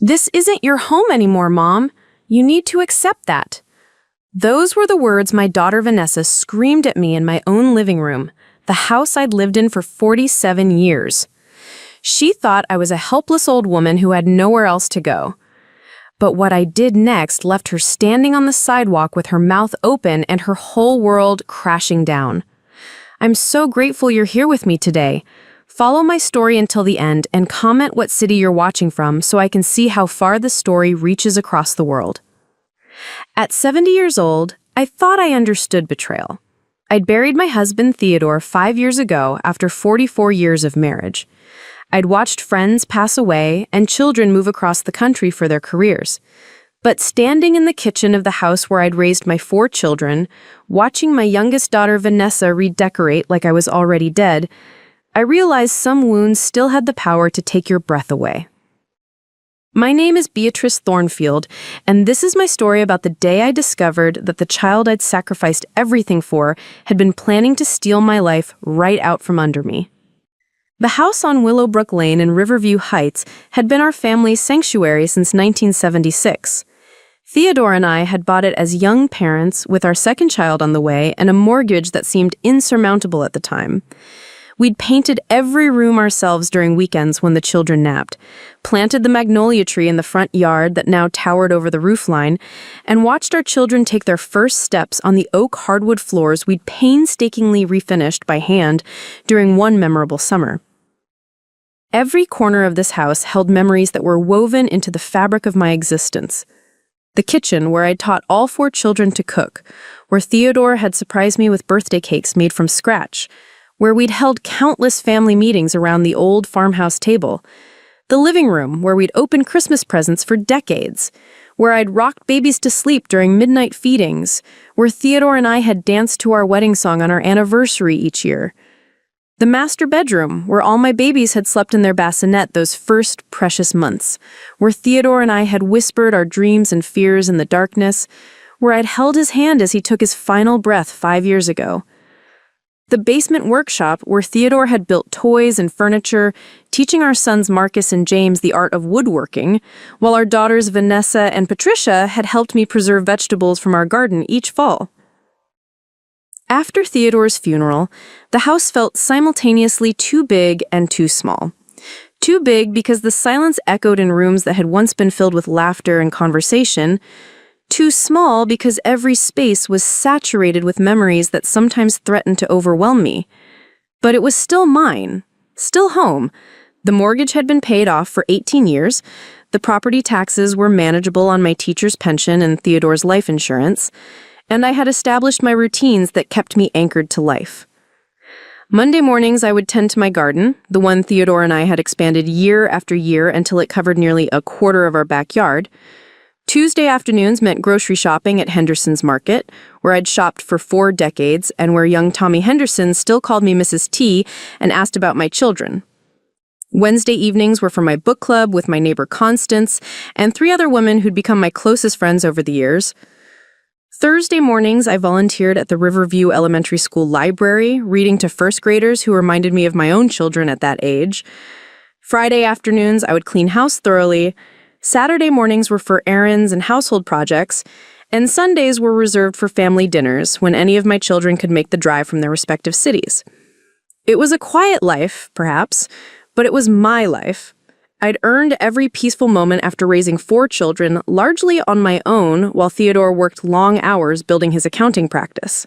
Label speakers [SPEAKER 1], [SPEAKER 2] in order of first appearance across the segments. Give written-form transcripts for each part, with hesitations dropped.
[SPEAKER 1] This isn't your home anymore, Mom. You need to accept that. Those were the words my daughter Vanessa screamed at me in my own living room, the house I'd lived in for 47 years. She thought I was a helpless old woman who had nowhere else to go. But what I did next left her standing on the sidewalk with her mouth open and her whole world crashing down. I'm so grateful you're here with me today. Follow my story until the end and comment what city you're watching from so I can see how far the story reaches across the world. At 70 years old, I thought I understood betrayal. I'd buried my husband Theodore 5 years ago after 44 years of marriage. I'd watched friends pass away and children move across the country for their careers. But standing in the kitchen of the house where I'd raised my 4 children, watching my youngest daughter Vanessa redecorate like I was already dead, I realized some wounds still had the power to take your breath away. My name is Beatrice Thornfield, and this is my story about the day I discovered that the child I'd sacrificed everything for had been planning to steal my life right out from under me. The house on Willowbrook Lane in Riverview Heights had been our family's sanctuary since 1976. Theodore and I had bought it as young parents with our second child on the way and a mortgage that seemed insurmountable at the time. We'd painted every room ourselves during weekends when the children napped, planted the magnolia tree in the front yard that now towered over the roofline, and watched our children take their first steps on the oak hardwood floors we'd painstakingly refinished by hand during one memorable summer. Every corner of this house held memories that were woven into the fabric of my existence. The kitchen, where I'd taught all 4 children to cook, where Theodore had surprised me with birthday cakes made from scratch, where we'd held countless family meetings around the old farmhouse table. The living room, where we'd opened Christmas presents for decades, where I'd rocked babies to sleep during midnight feedings, where Theodore and I had danced to our wedding song on our anniversary each year. The master bedroom, where all my babies had slept in their bassinet those first precious months, where Theodore and I had whispered our dreams and fears in the darkness, where I'd held his hand as he took his final breath 5 years ago. The basement workshop, where Theodore had built toys and furniture, teaching our sons Marcus and James the art of woodworking, while our daughters Vanessa and Patricia had helped me preserve vegetables from our garden each fall. After Theodore's funeral, the house felt simultaneously too big and too small. Too big because the silence echoed in rooms that had once been filled with laughter and conversation. Too small because every space was saturated with memories that sometimes threatened to overwhelm me. But it was still mine, still home. The mortgage had been paid off for 18 years. The property taxes were manageable on my teacher's pension and Theodore's life insurance. And I had established my routines that kept me anchored to life. Monday mornings, I would tend to my garden, the one Theodore and I had expanded year after year until it covered nearly a quarter of our backyard. Tuesday afternoons meant grocery shopping at Henderson's Market, where I'd shopped for 4 decades and where young Tommy Henderson still called me Mrs. T and asked about my children. Wednesday evenings were for my book club with my neighbor Constance and 3 other women who'd become my closest friends over the years. Thursday mornings, I volunteered at the Riverview Elementary School library, reading to first graders who reminded me of my own children at that age. Friday afternoons, I would clean house thoroughly. Saturday mornings were for errands and household projects, and Sundays were reserved for family dinners when any of my children could make the drive from their respective cities. It was a quiet life, perhaps, but it was my life. I'd earned every peaceful moment after raising 4 children largely on my own while Theodore worked long hours building his accounting practice.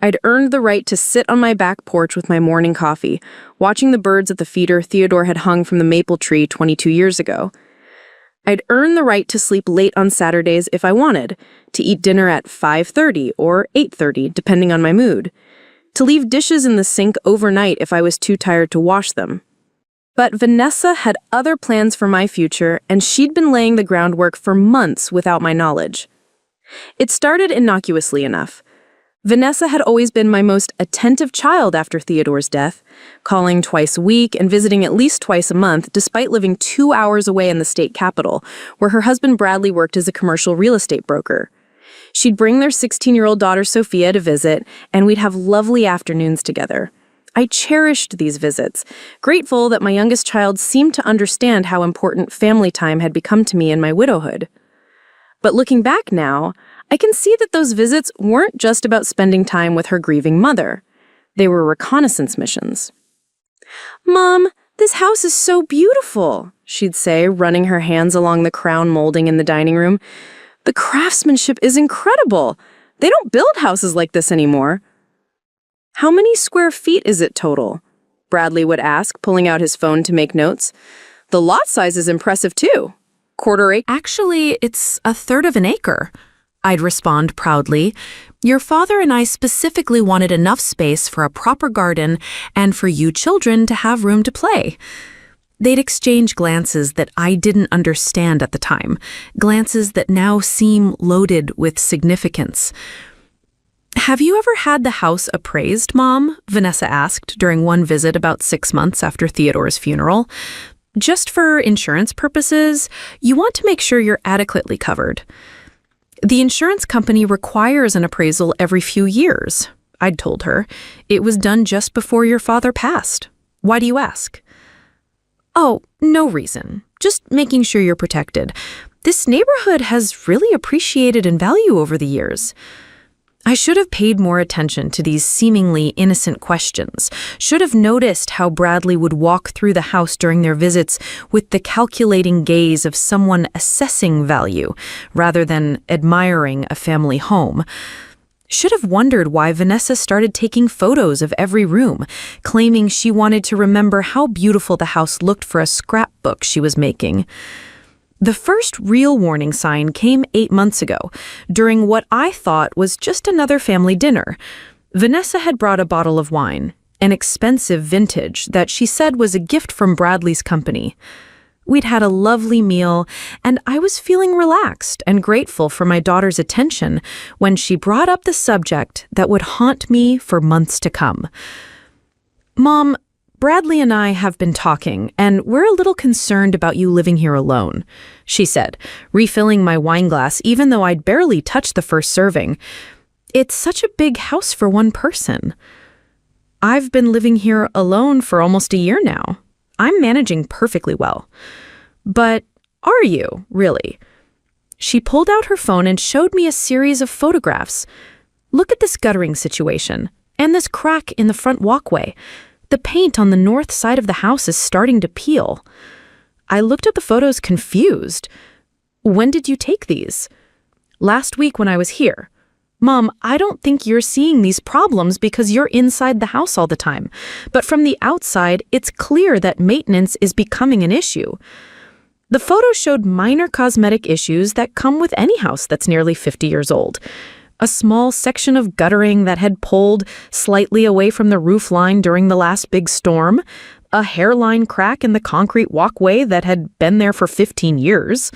[SPEAKER 1] I'd earned the right to sit on my back porch with my morning coffee, watching the birds at the feeder Theodore had hung from the maple tree 22 years ago. I'd earned the right to sleep late on Saturdays if I wanted, to eat dinner at 5:30 or 8:30, depending on my mood, to leave dishes in the sink overnight if I was too tired to wash them. But Vanessa had other plans for my future, and she'd been laying the groundwork for months without my knowledge. It started innocuously enough. Vanessa had always been my most attentive child after Theodore's death, calling twice a week and visiting at least twice a month, despite living 2 hours away in the state capital, where her husband Bradley worked as a commercial real estate broker. She'd bring their 16-year-old daughter Sophia to visit, and we'd have lovely afternoons together. I cherished these visits, grateful that my youngest child seemed to understand how important family time had become to me in my widowhood. But looking back now, I can see that those visits weren't just about spending time with her grieving mother. They were reconnaissance missions. "Mom, this house is so beautiful," she'd say, running her hands along the crown molding in the dining room. "The craftsmanship is incredible. They don't build houses like this anymore." "How many square feet is it total?" Bradley would ask, pulling out his phone to make notes. "The lot size is impressive too. Quarter acre."
[SPEAKER 2] Actually, it's a third of an acre, I'd respond proudly. Your father and I specifically wanted enough space for a proper garden and for you children to have room to play. They'd exchange glances that I didn't understand at the time, glances that now seem loaded with significance. Have you ever had the house appraised, Mom? Vanessa asked during one visit about 6 months after Theodore's funeral. Just for insurance purposes, you want to make sure you're adequately covered. The insurance company requires an appraisal every few years, I'd told her. It was done just before your father passed. Why do you ask? Oh, no reason. Just making sure you're protected. This neighborhood has really appreciated in value over the years. I should have paid more attention to these seemingly innocent questions, should have noticed how Bradley would walk through the house during their visits with the calculating gaze of someone assessing value, rather than admiring a family home. Should have wondered why Vanessa started taking photos of every room, claiming she wanted to remember how beautiful the house looked for a scrapbook she was making. The first real warning sign came 8 months ago, during what I thought was just another family dinner. Vanessa had brought a bottle of wine, an expensive vintage that she said was a gift from Bradley's company. We'd had a lovely meal, and I was feeling relaxed and grateful for my daughter's attention when she brought up the subject that would haunt me for months to come. Mom, Bradley and I have been talking, and we're a little concerned about you living here alone, she said, refilling my wine glass even though I'd barely touched the first serving. It's such a big house for one person. I've been living here alone for almost a year now. I'm managing perfectly well. But are you, really? She pulled out her phone and showed me a series of photographs. Look at this guttering situation, and this crack in the front walkway. The paint on the north side of the house is starting to peel. I looked at the photos confused. When did you take these? Last week when I was here. Mom, I don't think you're seeing these problems because you're inside the house all the time. But from the outside, it's clear that maintenance is becoming an issue. The photos showed minor cosmetic issues that come with any house that's nearly 50 years old. A small section of guttering that had pulled slightly away from the roof line during the last big storm, a hairline crack in the concrete walkway that had been there for 15 years,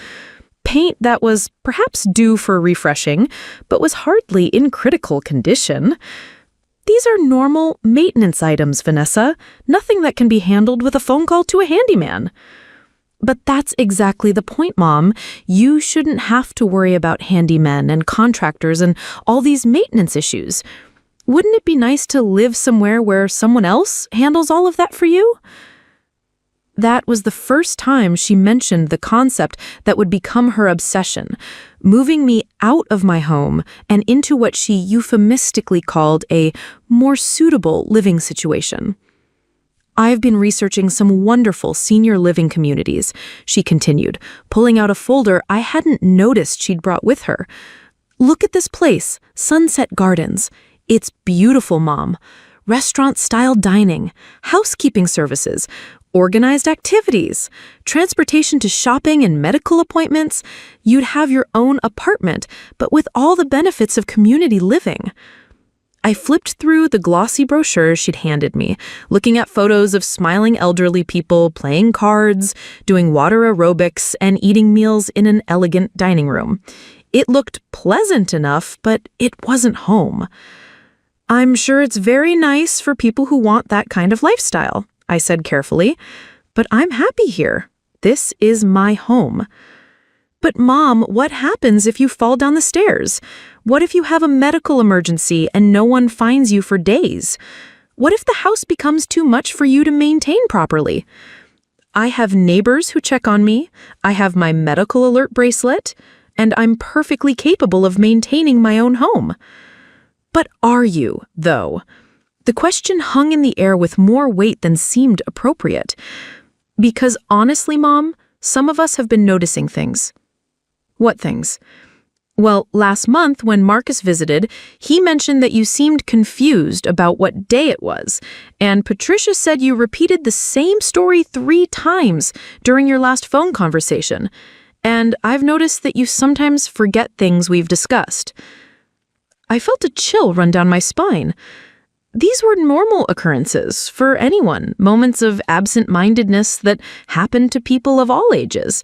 [SPEAKER 2] paint that was perhaps due for refreshing, but was hardly in critical condition. These are normal maintenance items, Vanessa, nothing that can be handled with a phone call to a handyman. But that's exactly the point, Mom. You shouldn't have to worry about handymen and contractors and all these maintenance issues. Wouldn't it be nice to live somewhere where someone else handles all of that for you? That was the first time she mentioned the concept that would become her obsession, moving me out of my home and into what she euphemistically called a more suitable living situation. I've been researching some wonderful senior living communities, she continued, pulling out a folder I hadn't noticed she'd brought with her. Look at this place, Sunset Gardens. It's beautiful, Mom. Restaurant-style dining, housekeeping services, organized activities, transportation to shopping and medical appointments. You'd have your own apartment, but with all the benefits of community living. I flipped through the glossy brochures she'd handed me, looking at photos of smiling elderly people playing cards, doing water aerobics, and eating meals in an elegant dining room. It looked pleasant enough, but it wasn't home. I'm sure it's very nice for people who want that kind of lifestyle, I said carefully, but I'm happy here. This is my home. But Mom, what happens if you fall down the stairs? What if you have a medical emergency and no one finds you for days? What if the house becomes too much for you to maintain properly? I have neighbors who check on me, I have my medical alert bracelet, and I'm perfectly capable of maintaining my own home. But are you, though? The question hung in the air with more weight than seemed appropriate. Because honestly, Mom, some of us have been noticing things. What things? Well, last month when Marcus visited, he mentioned that you seemed confused about what day it was, and Patricia said you repeated the same story 3 times during your last phone conversation. And I've noticed that you sometimes forget things we've discussed. I felt a chill run down my spine. These were normal occurrences for anyone, moments of absent-mindedness that happen to people of all ages.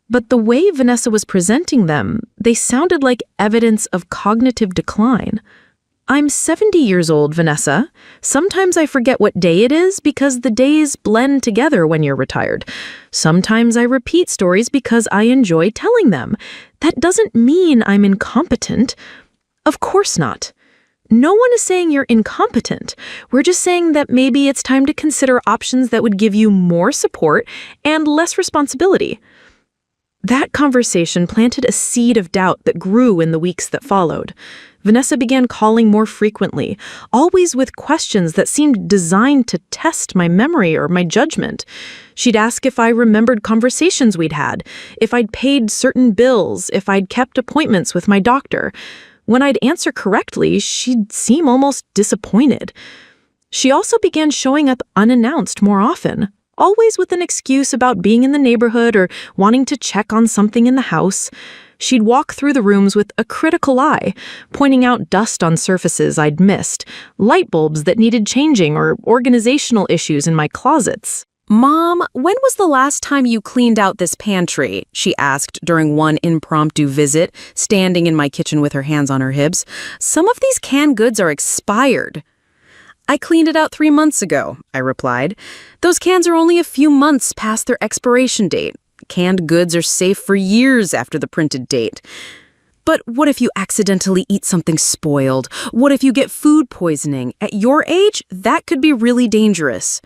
[SPEAKER 2] But the way Vanessa was presenting them, they sounded like evidence of cognitive decline. I'm 70 years old, Vanessa. Sometimes I forget what day it is because the days blend together when you're retired. Sometimes I repeat stories because I enjoy telling them. That doesn't mean I'm incompetent. Of course not. No one is saying you're incompetent. We're just saying that maybe it's time to consider options that would give you more support and less responsibility. That conversation planted a seed of doubt that grew in the weeks that followed. Vanessa began calling more frequently, always with questions that seemed designed to test my memory or my judgment. She'd ask if I remembered conversations we'd had, if I'd paid certain bills, if I'd kept appointments with my doctor. When I'd answer correctly, she'd seem almost disappointed. She also began showing up unannounced more often, always with an excuse about being in the neighborhood or wanting to check on something in the house. She'd walk through the rooms with a critical eye, pointing out dust on surfaces I'd missed, light bulbs that needed changing, or organizational issues in my closets.
[SPEAKER 1] Mom, when was the last time you cleaned out this pantry? She asked during one impromptu visit, standing in my kitchen with her hands on her hips. Some of these canned goods are expired. I cleaned it out 3 months ago, I replied. Those cans are only a few months past their expiration date. Canned goods are safe for years after the printed date. But what if you accidentally eat something spoiled? What if you get food poisoning? At your age, that could be really dangerous.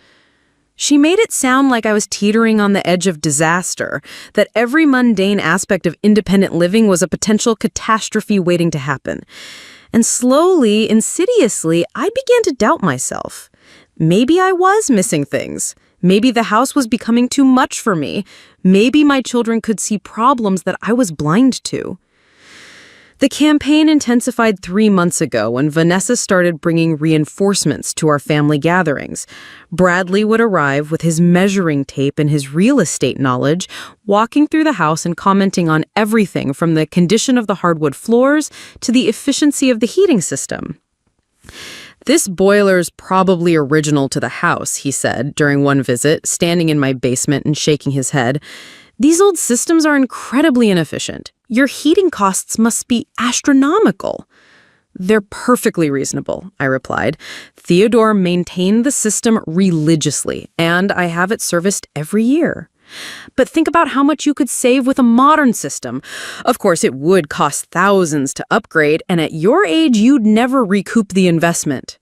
[SPEAKER 1] She made it sound like I was teetering on the edge of disaster, that every mundane aspect of independent living was a potential catastrophe waiting to happen. And slowly, insidiously, I began to doubt myself. Maybe I was missing things. Maybe the house was becoming too much for me. Maybe my children could see problems that I was blind to. The campaign intensified 3 months ago when Vanessa started bringing reinforcements to our family gatherings. Bradley would arrive with his measuring tape and his real estate knowledge, walking through the house and commenting on everything from the condition of the hardwood floors to the efficiency of the heating system. "This boiler's probably original to the house," he said during one visit, standing in my basement and shaking his head. "These old systems are incredibly inefficient. Your heating costs must be astronomical." "They're perfectly reasonable," I replied. "Theodore maintained the system religiously, and I have it serviced every year." "But think about how much you could save with a modern system. Of course, it would cost thousands to upgrade, and at your age, you'd never recoup the investment."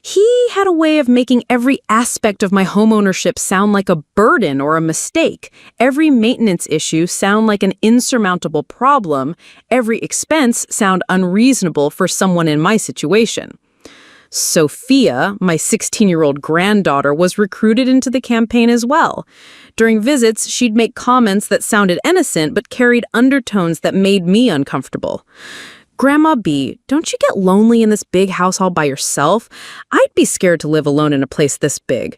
[SPEAKER 1] He had a way of making every aspect of my homeownership sound like a burden or a mistake, every maintenance issue sound like an insurmountable problem, every expense sound unreasonable for someone in my situation. Sophia, my 16-year-old granddaughter, was recruited into the campaign as well. During visits, she'd make comments that sounded innocent but carried undertones that made me uncomfortable. "Grandma B, don't you get lonely in this big house all by yourself? I'd be scared to live alone in a place this big.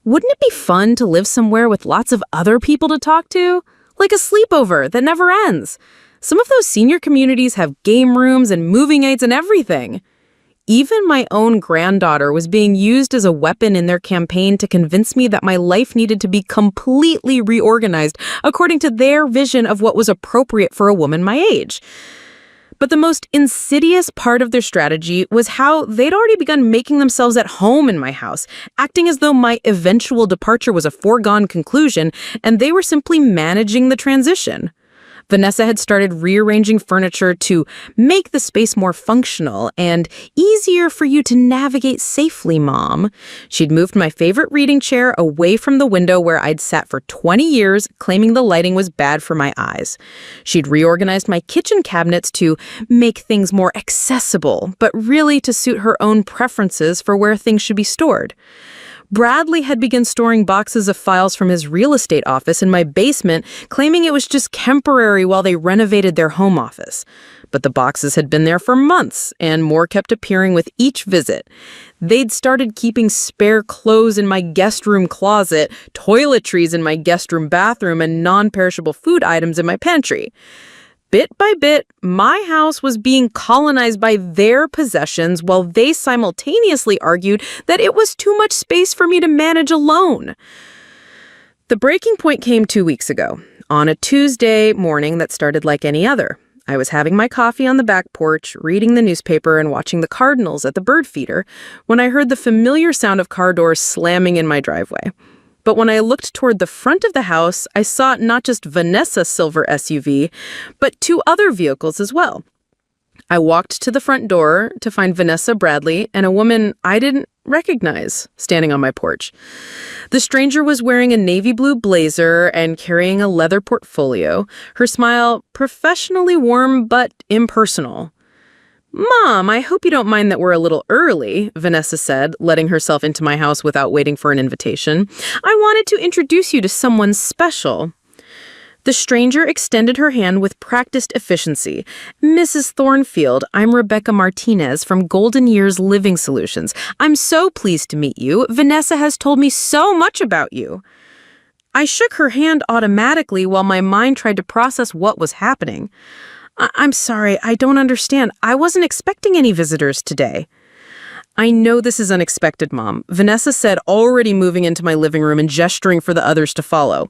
[SPEAKER 1] Wouldn't it be fun to live somewhere with lots of other people to talk to? Like a sleepover that never ends. Some of those senior communities have game rooms and moving aids and everything." Even my own granddaughter was being used as a weapon in their campaign to convince me that my life needed to be completely reorganized according to their vision of what was appropriate for a woman my age. But the most insidious part of their strategy was how they'd already begun making themselves at home in my house, acting as though my eventual departure was a foregone conclusion, and they were simply managing the transition. Vanessa had started rearranging furniture to make the space more functional and easier for you to navigate safely, Mom. She'd moved my favorite reading chair away from the window where I'd sat for 20 years, claiming the lighting was bad for my eyes. She'd reorganized my kitchen cabinets to make things more accessible, but really to suit her own preferences for where things should be stored. Bradley had begun storing boxes of files from his real estate office in my basement, claiming it was just temporary while they renovated their home office. But the boxes had been there for months, and more kept appearing with each visit. They'd started keeping spare clothes in my guest room closet, toiletries in my guest room bathroom, and non-perishable food items in my pantry. Bit by bit, my house was being colonized by their possessions while they simultaneously argued that it was too much space for me to manage alone. The breaking point came 2 weeks ago, on a Tuesday morning that started like any other. I was having my coffee on the back porch, reading the newspaper and watching the Cardinals at the bird feeder, when I heard the familiar sound of car doors slamming in my driveway. But when I looked toward the front of the house, I saw not just Vanessa's silver SUV, but 2 other vehicles as well. I walked to the front door to find Vanessa, Bradley, and a woman I didn't recognize standing on my porch. The stranger was wearing a navy blue blazer and carrying a leather portfolio, her smile professionally warm but impersonal. "Mom, I hope you don't mind that we're a little early," Vanessa said, letting herself into my house without waiting for an invitation. "I wanted to introduce you to someone special." The stranger extended her hand with practiced efficiency. "Mrs. Thornfield, I'm Rebecca Martinez from Golden Years Living Solutions. I'm so pleased to meet you. Vanessa has told me so much about you." I shook her hand automatically while my mind tried to process what was happening. I'm sorry, I don't understand. I wasn't expecting any visitors today." "I know this is unexpected, Mom," Vanessa said, already moving into my living room and gesturing for the others to follow.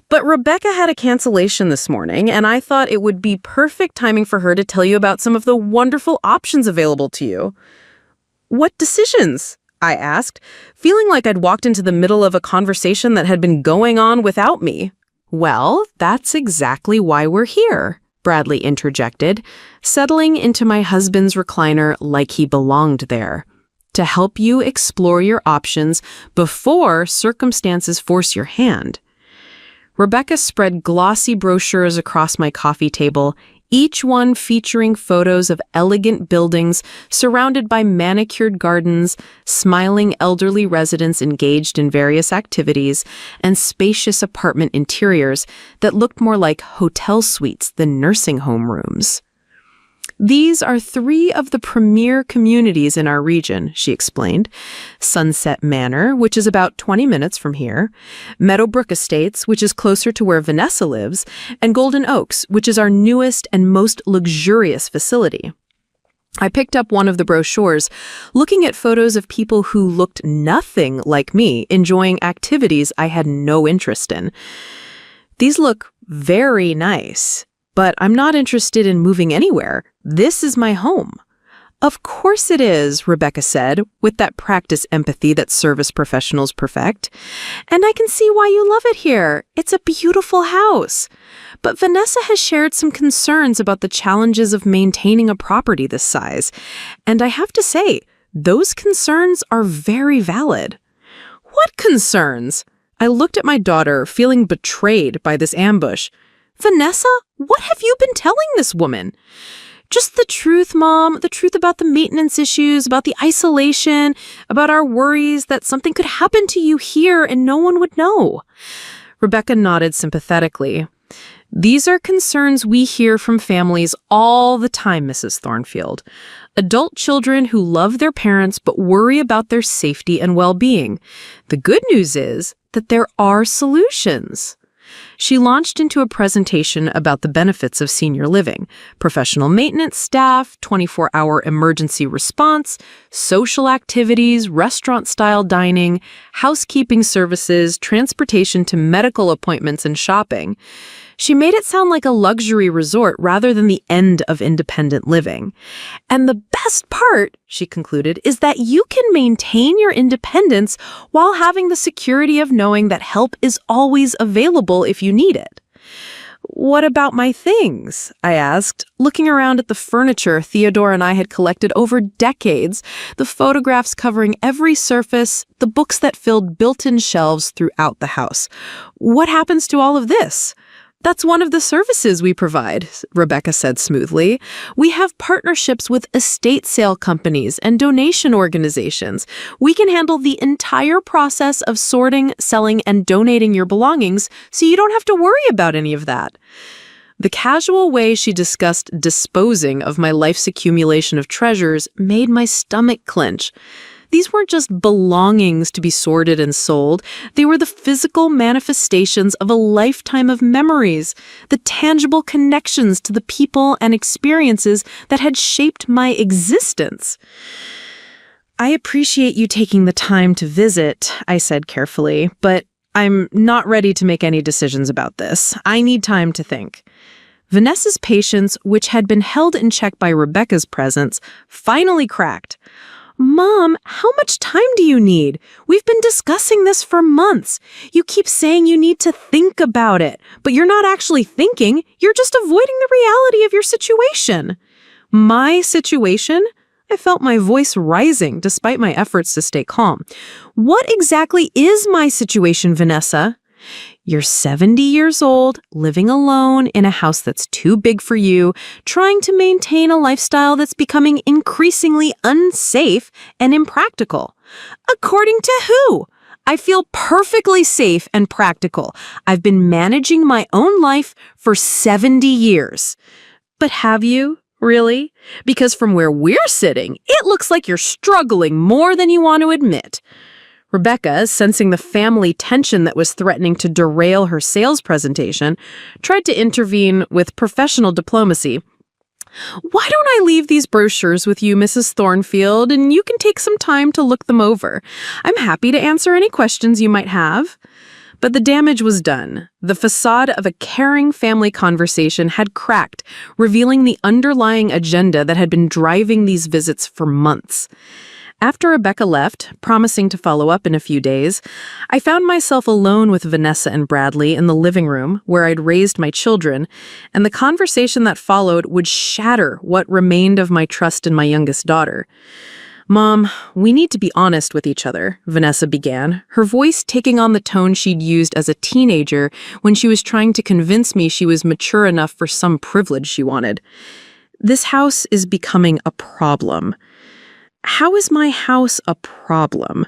[SPEAKER 1] "But Rebecca had a cancellation this morning, and I thought it would be perfect timing for her to tell you about some of the wonderful options available to you." "What decisions?" I asked, feeling like I'd walked into the middle of a conversation that had been going on without me. "Well, that's exactly why we're here," Bradley interjected, settling into my husband's recliner like he belonged there. "To help you explore your options before circumstances force your hand." Rebecca spread glossy brochures across my coffee table, each one featuring photos of elegant buildings surrounded by manicured gardens, smiling elderly residents engaged in various activities, and spacious apartment interiors that looked more like hotel suites than nursing home rooms. "These are 3 of the premier communities in our region," she explained. "Sunset Manor, which is about 20 minutes from here, Meadowbrook Estates, which is closer to where Vanessa lives, and Golden Oaks, which is our newest and most luxurious facility." I picked up one of the brochures, looking at photos of people who looked nothing like me, enjoying activities I had no interest in. "These look very nice, but I'm not interested in moving anywhere. This is my home." "Of course it is," Rebecca said, with that practice empathy that service professionals perfect. "And I can see why you love it here. It's a beautiful house." But Vanessa has shared some concerns about the challenges of maintaining a property this size. And I have to say, those concerns are very valid. "What concerns?" I looked at my daughter, feeling betrayed by this ambush. "Vanessa, what have you been telling this woman?" "Just the truth, Mom, the truth about the maintenance issues, about the isolation, about our worries that something could happen to you here and no one would know." Rebecca nodded sympathetically. "These are concerns we hear from families all the time, Mrs. Thornfield. Adult children who love their parents but worry about their safety and well-being. The good news is that there are solutions." She launched into a presentation about the benefits of senior living: professional maintenance staff, 24-hour emergency response, social activities, restaurant-style dining, housekeeping services, transportation to medical appointments and shopping. She made it sound like a luxury resort rather than the end of independent living. "And the best part," she concluded, "is that you can maintain your independence while having the security of knowing that help is always available if you need it." What about my things? I asked, looking around at the furniture Theodore and I had collected over decades, the photographs covering every surface, the books that filled built-in shelves throughout the house. What happens to all of this? That's one of the services we provide, Rebecca said smoothly. We have partnerships with estate sale companies and donation organizations. We can handle the entire process of sorting, selling, and donating your belongings, so you don't have to worry about any of that. The casual way she discussed disposing of my life's accumulation of treasures made my stomach clench. These weren't just belongings to be sorted and sold. They were the physical manifestations of a lifetime of memories, the tangible connections to the people and experiences that had shaped my existence. I appreciate you taking the time to visit, I said carefully, but I'm not ready to make any decisions about this. I need time to think. Vanessa's patience, which had been held in check by Rebecca's presence, finally cracked. Mom, how much time do you need? We've been discussing this for months. You keep saying you need to think about it, but you're not actually thinking. You're just avoiding the reality of your situation. My situation? I felt my voice rising despite my efforts to stay calm. What exactly is my situation, Vanessa? You're 70 years old, living alone in a house that's too big for you, trying to maintain a lifestyle that's becoming increasingly unsafe and impractical. According to who? I feel perfectly safe and practical. I've been managing my own life for 70 years. But have you? Really? Because from where we're sitting, it looks like you're struggling more than you want to admit. Rebecca, sensing the family tension that was threatening to derail her sales presentation, tried to intervene with professional diplomacy. Why don't I leave these brochures with you, Mrs. Thornfield, and you can take some time to look them over. I'm happy to answer any questions you might have. But the damage was done. The facade of a caring family conversation had cracked, revealing the underlying agenda that had been driving these visits for months. After Rebecca left, promising to follow up in a few days, I found myself alone with Vanessa and Bradley in the living room where I'd raised my children, and the conversation that followed would shatter what remained of my trust in my youngest daughter. Mom, we need to be honest with each other, Vanessa began, her voice taking on the tone she'd used as a teenager when she was trying to convince me she was mature enough for some privilege she wanted. This house is becoming a problem. How is my house a problem?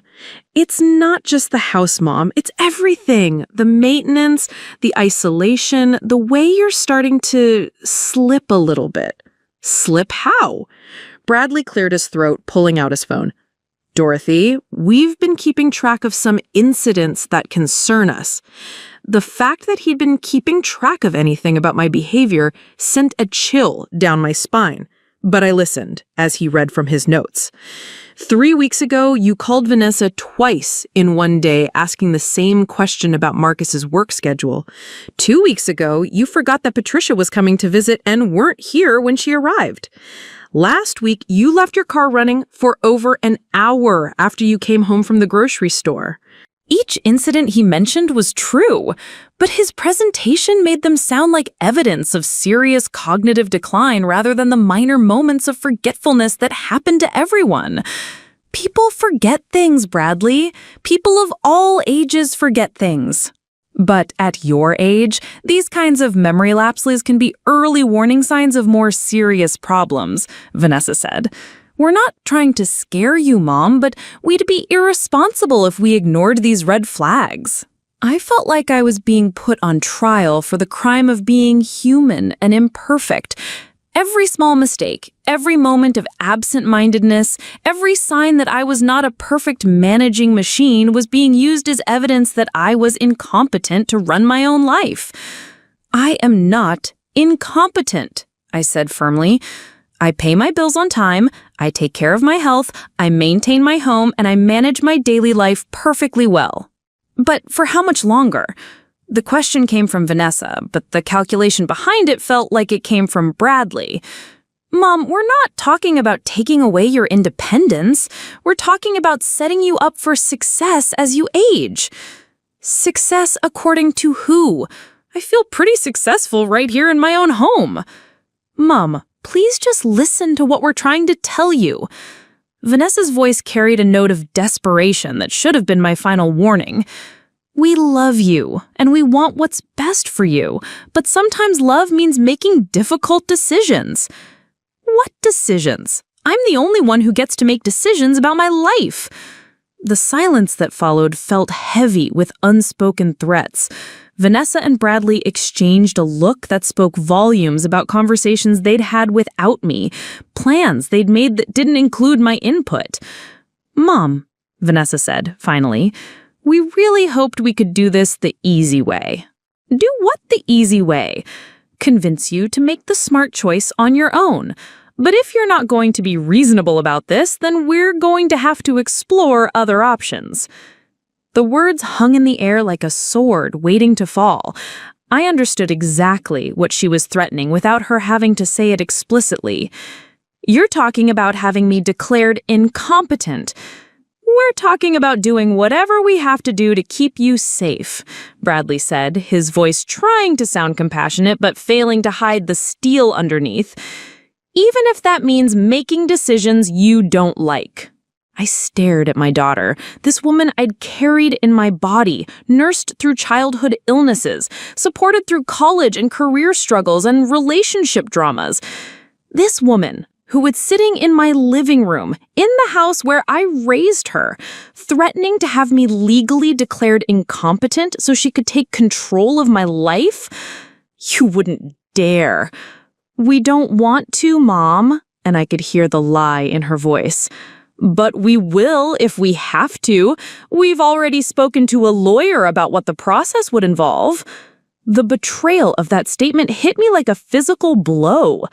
[SPEAKER 1] It's not just the house, Mom. It's everything. The maintenance, the isolation, the way you're starting to slip a little bit. Slip how? Bradley cleared his throat, pulling out his phone. Dorothy, we've been keeping track of some incidents that concern us. The fact that he'd been keeping track of anything about my behavior sent a chill down my spine. But I listened as he read from his notes. 3 weeks ago, you called Vanessa twice in one day asking the same question about Marcus's work schedule. 2 weeks ago, you forgot that Patricia was coming to visit and weren't here when she arrived. Last week, you left your car running for over an hour after you came home from the grocery store.
[SPEAKER 2] Each incident he mentioned was true, but his presentation made them sound like evidence of serious cognitive decline rather than the minor moments of forgetfulness that happen to everyone. People forget things, Bradley. People of all ages forget things. But at your age, these kinds of memory lapses can be early warning signs of more serious problems, Vanessa said. We're not trying to scare you, Mom, but we'd be irresponsible if we ignored these red flags. I felt like I was being put on trial for the crime of being human and imperfect. Every small mistake, every moment of absent-mindedness, every sign that I was not a perfect managing machine was being used as evidence that I was incompetent to run my own life. I am not incompetent, I said firmly. I pay my bills on time, I take care of my health, I maintain my home, and I manage my daily life perfectly well. But for how much longer? The question came from Vanessa, but the calculation behind it felt like it came from Bradley. Mom, we're not talking about taking away your independence. We're talking about setting you up for success as you age. Success according to who?
[SPEAKER 1] I feel pretty successful right here in my own home. Mom, please just listen to what we're trying to tell you. Vanessa's voice carried a note of desperation that should have been my final warning. We love you, and we want what's best for you, but sometimes love means making difficult decisions. What decisions? I'm the only one who gets to make decisions about my life. The silence that followed felt heavy with unspoken threats. Vanessa and Bradley exchanged a look that spoke volumes about conversations they'd had without me, plans they'd made that didn't include my input. Mom, Vanessa said, finally, we really hoped we could do this the easy way. Do what the easy way? Convince you to make the smart choice on your own. But if you're not going to be reasonable about this, then we're going to have to explore other options. The words hung in the air like a sword waiting to fall. I understood exactly what she was threatening without her having to say it explicitly. You're talking about having me declared incompetent. We're talking about doing whatever we have to do to keep you safe, Bradley said, his voice trying to sound compassionate but failing to hide the steel underneath. Even if that means making decisions you don't like. I stared at my daughter, this woman I'd carried in my body, nursed through childhood illnesses, supported through college and career struggles and relationship dramas. This woman who was sitting in my living room, in the house where I raised her, threatening to have me legally declared incompetent so she could take control of my life? You wouldn't dare. We don't want to, Mom, and I could hear the lie in her voice. But we will if we have to. We've already spoken to a lawyer about what the process would involve. The betrayal of that statement hit me like a physical blow.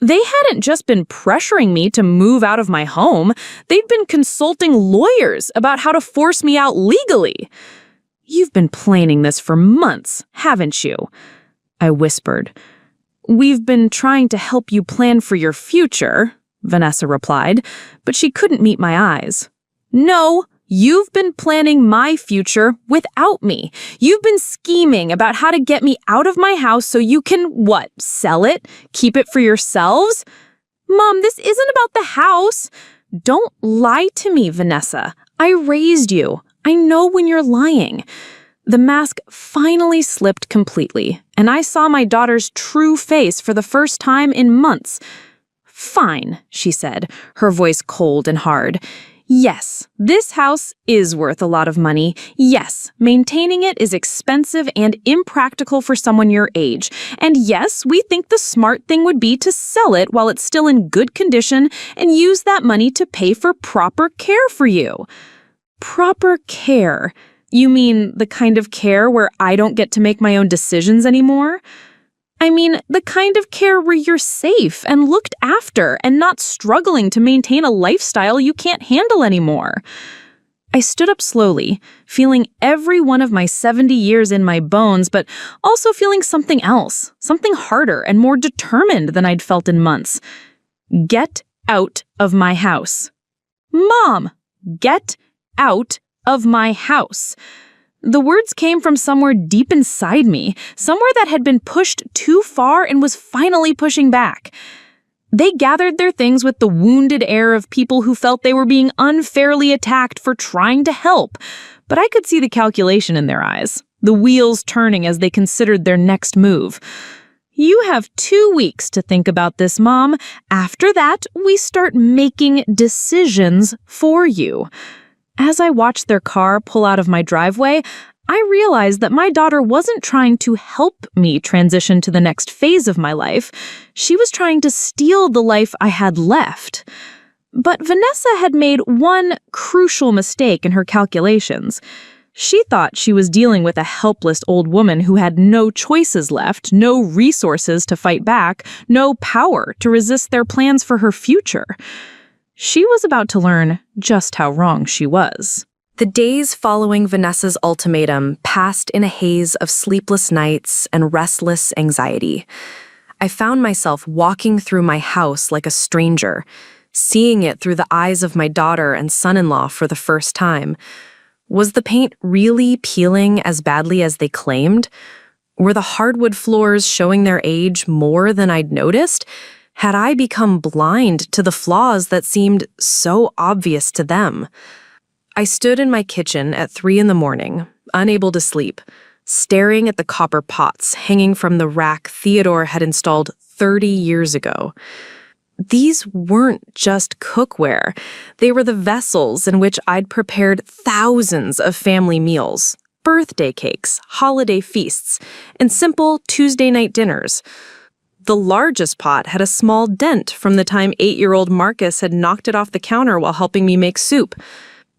[SPEAKER 1] They hadn't just been pressuring me to move out of my home. They'd been consulting lawyers about how to force me out legally. You've been planning this for months, haven't you? I whispered. We've been trying to help you plan for your future, Vanessa replied, but she couldn't meet my eyes. No, you've been planning my future without me. You've been scheming about how to get me out of my house so you can, what, sell it? Keep it for yourselves? Mom, this isn't about the house. Don't lie to me, Vanessa. I raised you. I know when you're lying. The mask finally slipped completely, and I saw my daughter's true face for the first time in months. Fine, she said, her voice cold and hard. Yes, this house is worth a lot of money. Yes, maintaining it is expensive and impractical for someone your age. And yes, we think the smart thing would be to sell it while it's still in good condition and use that money to pay for proper care for you. Proper care? You mean the kind of care where I don't get to make my own decisions anymore? I mean, the kind of care where you're safe and looked after and not struggling to maintain a lifestyle you can't handle anymore. I stood up slowly, feeling every one of my 70 years in my bones, but also feeling something else, something harder and more determined than I'd felt in months. Get out of my house. Mom, get out of my house. The words came from somewhere deep inside me, somewhere that had been pushed too far and was finally pushing back. They gathered their things with the wounded air of people who felt they were being unfairly attacked for trying to help, but I could see the calculation in their eyes, the wheels turning as they considered their next move. You have 2 weeks to think about this, Mom. After that, we start making decisions for you. As I watched their car pull out of my driveway, I realized that my daughter wasn't trying to help me transition to the next phase of my life. She was trying to steal the life I had left. But Vanessa had made one crucial mistake in her calculations. She thought she was dealing with a helpless old woman who had no choices left, no resources to fight back, no power to resist their plans for her future. She was about to learn just how wrong she was. The days following Vanessa's ultimatum passed in a haze of sleepless nights and restless anxiety. I found myself walking through my house like a stranger, seeing it through the eyes of my daughter and son-in-law for the first time. Was the paint really peeling as badly as they claimed? Were the hardwood floors showing their age more than I'd noticed? Had I become blind to the flaws that seemed so obvious to them? I stood in my kitchen at 3 a.m, unable to sleep, staring at the copper pots hanging from the rack Theodore had installed 30 years ago. These weren't just cookware. They were the vessels in which I'd prepared thousands of family meals, birthday cakes, holiday feasts, and simple Tuesday night dinners. The largest pot had a small dent from the time 8-year-old Marcus had knocked it off the counter while helping me make soup.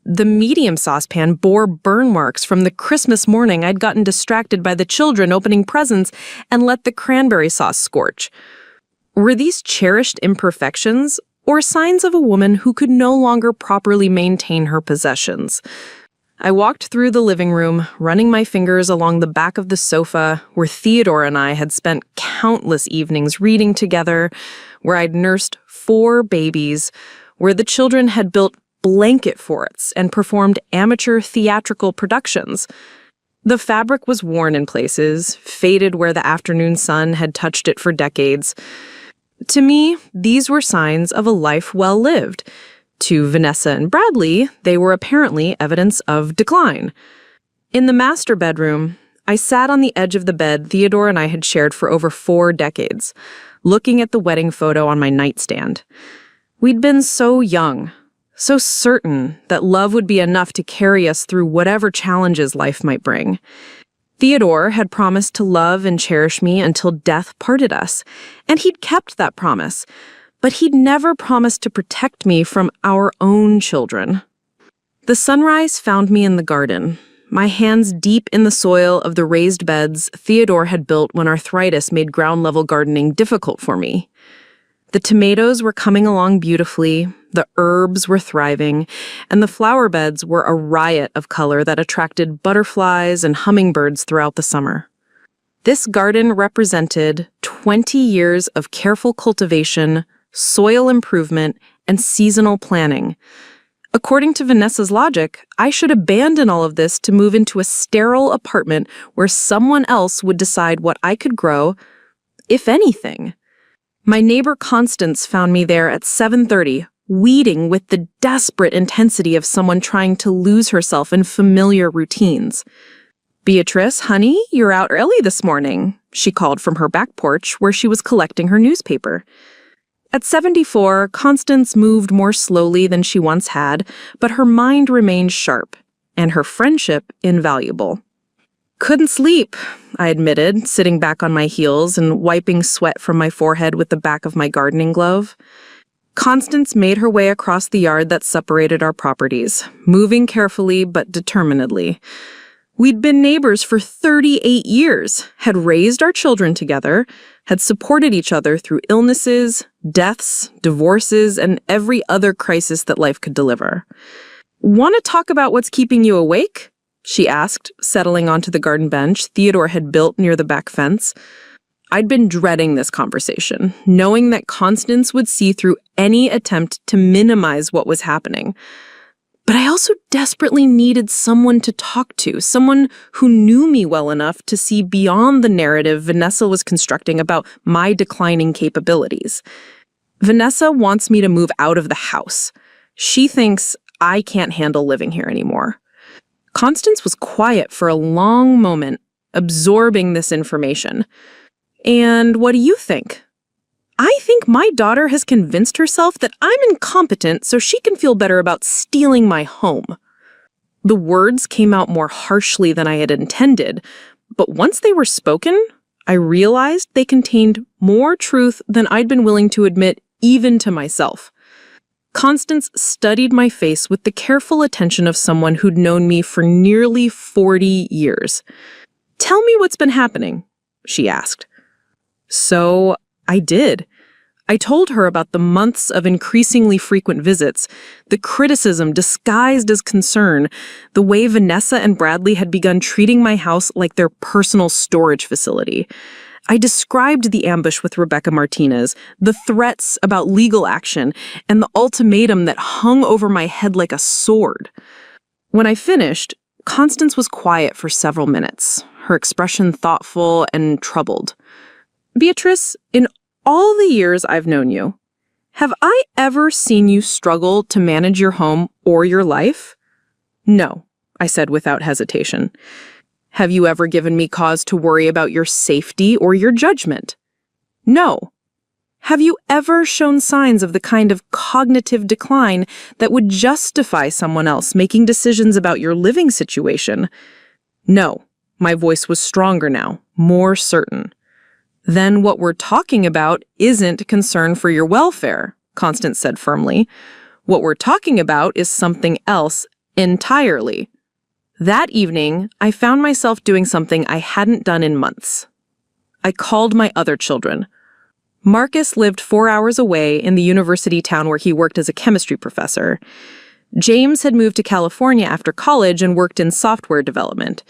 [SPEAKER 1] The medium saucepan bore burn marks from the Christmas morning I'd gotten distracted by the children opening presents and let the cranberry sauce scorch. Were these cherished imperfections or signs of a woman who could no longer properly maintain her possessions? I walked through the living room, running my fingers along the back of the sofa where Theodore and I had spent countless evenings reading together, where I'd nursed 4 babies, where the children had built blanket forts and performed amateur theatrical productions. The fabric was worn in places, faded where the afternoon sun had touched it for decades. To me, these were signs of a life well lived. To Vanessa and Bradley, they were apparently evidence of decline. In the master bedroom, I sat on the edge of the bed Theodore and I had shared for over 4 decades, looking at the wedding photo on my nightstand. We'd been so young, so certain that love would be enough to carry us through whatever challenges life might bring. Theodore had promised to love and cherish me until death parted us, and he'd kept that promise. But he'd never promised to protect me from our own children. The sunrise found me in the garden, my hands deep in the soil of the raised beds Theodore had built when arthritis made ground-level gardening difficult for me. The tomatoes were coming along beautifully, the herbs were thriving, and the flower beds were a riot of color that attracted butterflies and hummingbirds throughout the summer. This garden represented 20 years of careful cultivation, soil improvement, and seasonal planning. According to Vanessa's logic, I should abandon all of this to move into a sterile apartment where someone else would decide what I could grow, if anything. My neighbor Constance found me there at 7:30, weeding with the desperate intensity of someone trying to lose herself in familiar routines. "Beatrice, honey, you're out early this morning," she called from her back porch where she was collecting her newspaper. At 74, Constance moved more slowly than she once had, but her mind remained sharp, and her friendship invaluable. "Couldn't sleep," I admitted, sitting back on my heels and wiping sweat from my forehead with the back of my gardening glove. Constance made her way across the yard that separated our properties, moving carefully but determinedly. We'd been neighbors for 38 years, had raised our children together, had supported each other through illnesses, deaths, divorces, and every other crisis that life could deliver. "Want to talk about what's keeping you awake?" she asked, settling onto the garden bench Theodore had built near the back fence. I'd been dreading this conversation, knowing that Constance would see through any attempt to minimize what was happening. But I also desperately needed someone to talk to, someone who knew me well enough to see beyond the narrative Vanessa was constructing about my declining capabilities. Vanessa wants me to move out of the house. She thinks I can't handle living here anymore. Constance was quiet for a long moment, absorbing this information. "And what do you think?" "I think my daughter has convinced herself that I'm incompetent so she can feel better about stealing my home." The words came out more harshly than I had intended, but once they were spoken, I realized they contained more truth than I'd been willing to admit even to myself. Constance studied my face with the careful attention of someone who'd known me for nearly 40 years. "Tell me what's been happening," she asked. So I did. I told her about the months of increasingly frequent visits, the criticism disguised as concern, the way Vanessa and Bradley had begun treating my house like their personal storage facility. I described the ambush with Rebecca Martinez, the threats about legal action, and the ultimatum that hung over my head like a sword. When I finished, Constance was quiet for several minutes, her expression thoughtful and troubled. "Beatrice, in all the years I've known you, have I ever seen you struggle to manage your home or your life?" "No," I said without hesitation. "Have you ever given me cause to worry about your safety or your judgment?" "No." "Have you ever shown signs of the kind of cognitive decline that would justify someone else making decisions about your living situation?" "No." My voice was stronger now, more certain. "Then what we're talking about isn't concern for your welfare," Constance said firmly. "What we're talking about is something else entirely." That evening, I found myself doing something I hadn't done in months. I called my other children. Marcus lived 4 hours away in the university town where he worked as a chemistry professor. James had moved to California after college and worked in software development.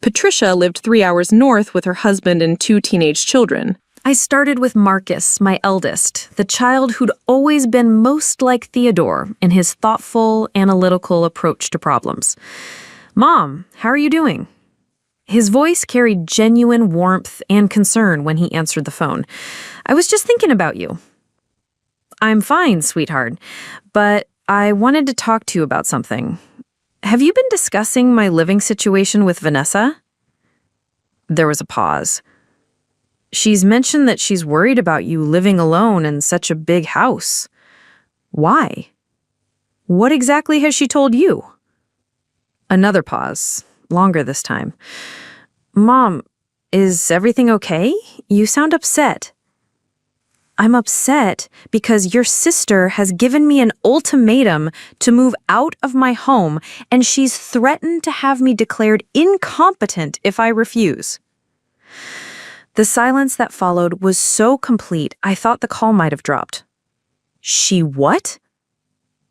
[SPEAKER 1] Patricia lived 3 hours north with her husband and 2 teenage children.
[SPEAKER 2] I started with Marcus, my eldest, the child who'd always been most like Theodore in his thoughtful, analytical approach to problems. "Mom, how are you doing?" His voice carried genuine warmth and concern when he answered the phone. "I was just thinking about you." "I'm fine, sweetheart, but I wanted to talk to you about something. Have you been discussing my living situation with Vanessa?" There was a pause. "She's mentioned that she's worried about you living alone in such a big house. Why? What exactly has she told you?" Another pause, longer this time. "Mom, is everything okay? You sound upset." "I'm upset because your sister has given me an ultimatum to move out of my home, and she's threatened to have me declared incompetent if I refuse." The silence that followed was so complete, I thought the call might have dropped. "She what?"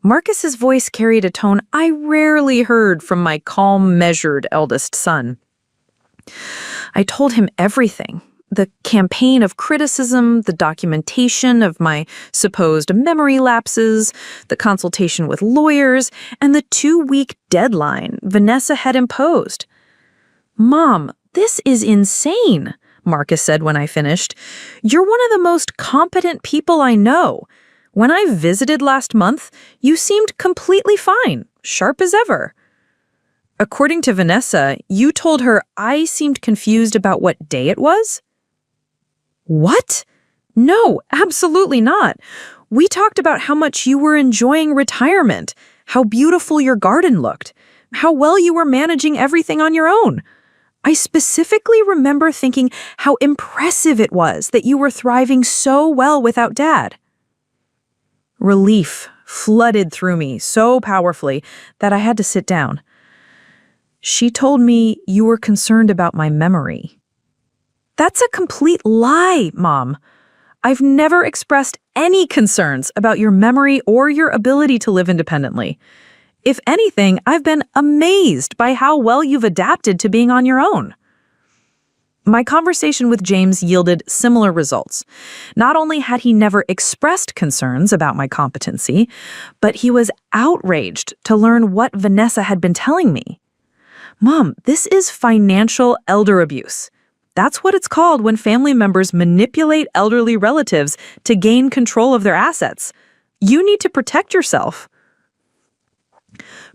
[SPEAKER 2] Marcus's voice carried a tone I rarely heard from my calm, measured eldest son. I told him everything. The campaign of criticism, the documentation of my supposed memory lapses, the consultation with lawyers, and the 2-week deadline Vanessa had imposed. "Mom, this is insane," Marcus said when I finished. "You're one of the most competent people I know. When I visited last month, you seemed completely fine, sharp as ever." "According to Vanessa, you told her I seemed confused about what day it was?" "What? No, absolutely not. We talked about how much you were enjoying retirement, how beautiful your garden looked, how well you were managing everything on your own. I specifically remember thinking how impressive it was that you were thriving so well without Dad." Relief flooded through me so powerfully that I had to sit down. "She told me you were concerned about my memory." "That's a complete lie, Mom. I've never expressed any concerns about your memory or your ability to live independently. If anything, I've been amazed by how well you've adapted to being on your own." My conversation with James yielded similar results. Not only had he never expressed concerns about my competency, but he was outraged to learn what Vanessa had been telling me. "Mom, this is financial elder abuse. That's what it's called when family members manipulate elderly relatives to gain control of their assets. You need to protect yourself."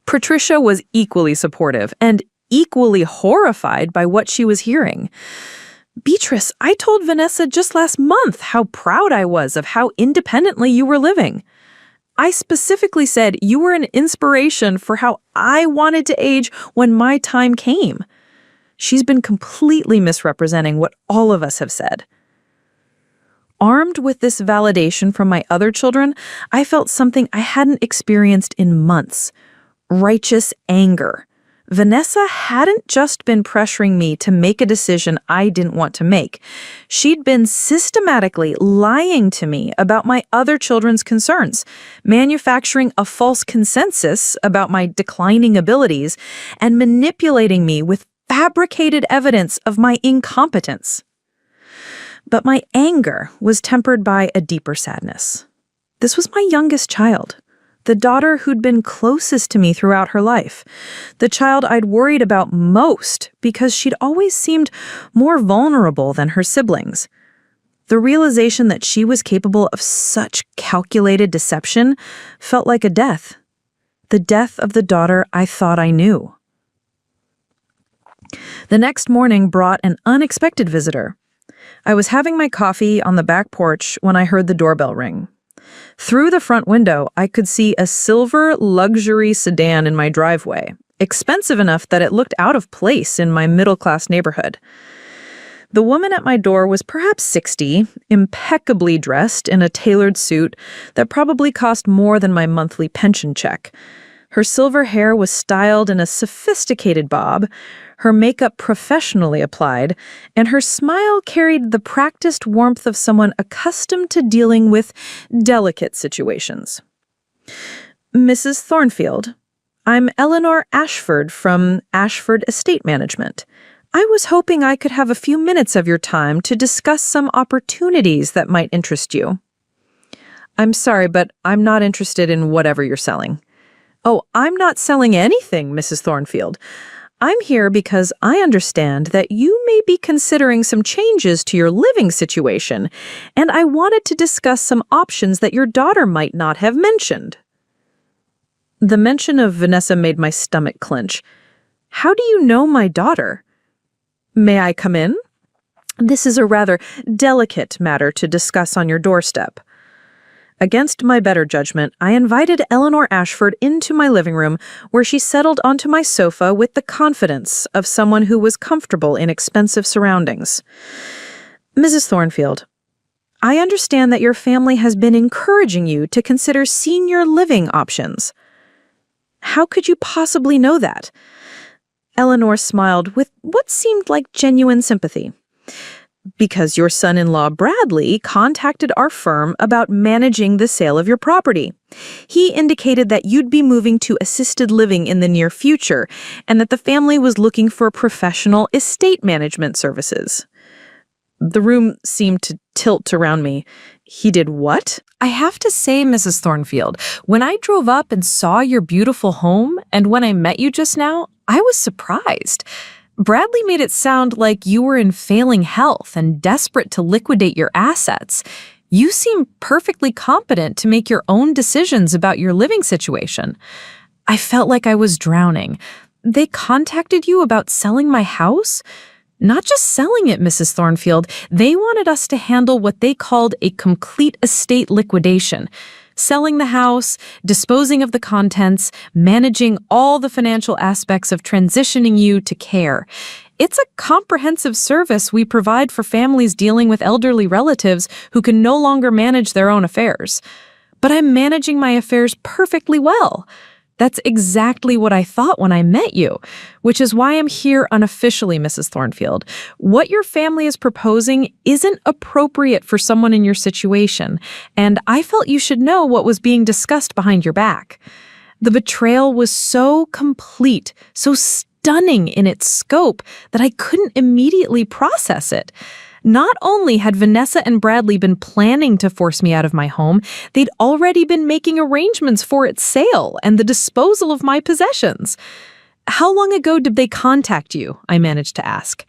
[SPEAKER 2] Patricia was equally supportive and equally horrified by what she was hearing. "Beatrice, I told Vanessa just last month how proud I was of how independently you were living. I specifically said you were an inspiration for how I wanted to age when my time came." She's been completely misrepresenting what all of us have said. Armed with this validation from my other children, I felt something I hadn't experienced in months: righteous anger. Vanessa hadn't just been pressuring me to make a decision I didn't want to make. She'd been systematically lying to me about my other children's concerns, manufacturing a false consensus about my declining abilities, and manipulating me with fabricated evidence of my incompetence. But my anger was tempered by a deeper sadness. This was my youngest child,
[SPEAKER 3] the daughter who'd been closest to me throughout her life, the child I'd worried about most because she'd always seemed more vulnerable than her siblings. The realization that she was capable of such calculated deception felt like a death. The death of the daughter I thought I knew. The next morning brought an unexpected visitor. I was having my coffee on the back porch when I heard the doorbell ring. Through the front window, I could see a silver luxury sedan in my driveway, expensive enough that it looked out of place in my middle-class neighborhood. The woman at my door was perhaps 60, impeccably dressed in a tailored suit that probably cost more than my monthly pension check. Her silver hair was styled in a sophisticated bob, her makeup professionally applied, and her smile carried the practiced warmth of someone accustomed to dealing with delicate situations. "Mrs. Thornfield, I'm Eleanor Ashford from Ashford Estate Management. I was hoping I could have a few minutes of your time to discuss some opportunities that might interest you." "I'm sorry, but I'm not interested in whatever you're selling." "Oh, I'm not selling anything, Mrs. Thornfield. I'm here because I understand that you may be considering some changes to your living situation, and I wanted to discuss some options that your daughter might not have mentioned." The mention of Vanessa made my stomach clench. "How do you know my daughter?" "May I come in? This is a rather delicate matter to discuss on your doorstep." Against my better judgment, I invited Eleanor Ashford into my living room, where she settled onto my sofa with the confidence of someone who was comfortable in expensive surroundings. "Mrs. Thornfield, I understand that your family has been encouraging you to consider senior living options." "How could you possibly know that?" Eleanor smiled with what seemed like genuine sympathy. "Because your son-in-law Bradley contacted our firm about managing the sale of your property. He indicated that you'd be moving to assisted living in the near future and that the family was looking for professional estate management services." The room seemed to tilt around me. "He did what?"
[SPEAKER 1] I have to say, Mrs. Thornfield, when I drove up and saw your beautiful home, and when I met you just now, I was surprised. Bradley made it sound like you were in failing health and desperate to liquidate your assets. You seem perfectly competent to make your own decisions about your living situation. I felt like I was drowning. They contacted you about selling my house? Not just selling it, Mrs. Thornfield. They wanted us to handle what they called a complete estate liquidation. Selling the house, disposing of the contents, managing all the financial aspects of transitioning you to care. It's a comprehensive service we provide for families dealing with elderly relatives who can no longer manage their own affairs. But I'm managing my affairs perfectly well. That's exactly what I thought when I met you, which is why I'm here unofficially, Mrs. Thornfield. What your family is proposing isn't appropriate for someone in your situation, and I felt you should know what was being discussed behind your back. The betrayal was so complete, so stunning in its scope, that I couldn't immediately process it. Not only had Vanessa and Bradley been planning to force me out of my home, they'd already been making arrangements for its sale and the disposal of my possessions. "How long ago did they contact you?" I managed to ask.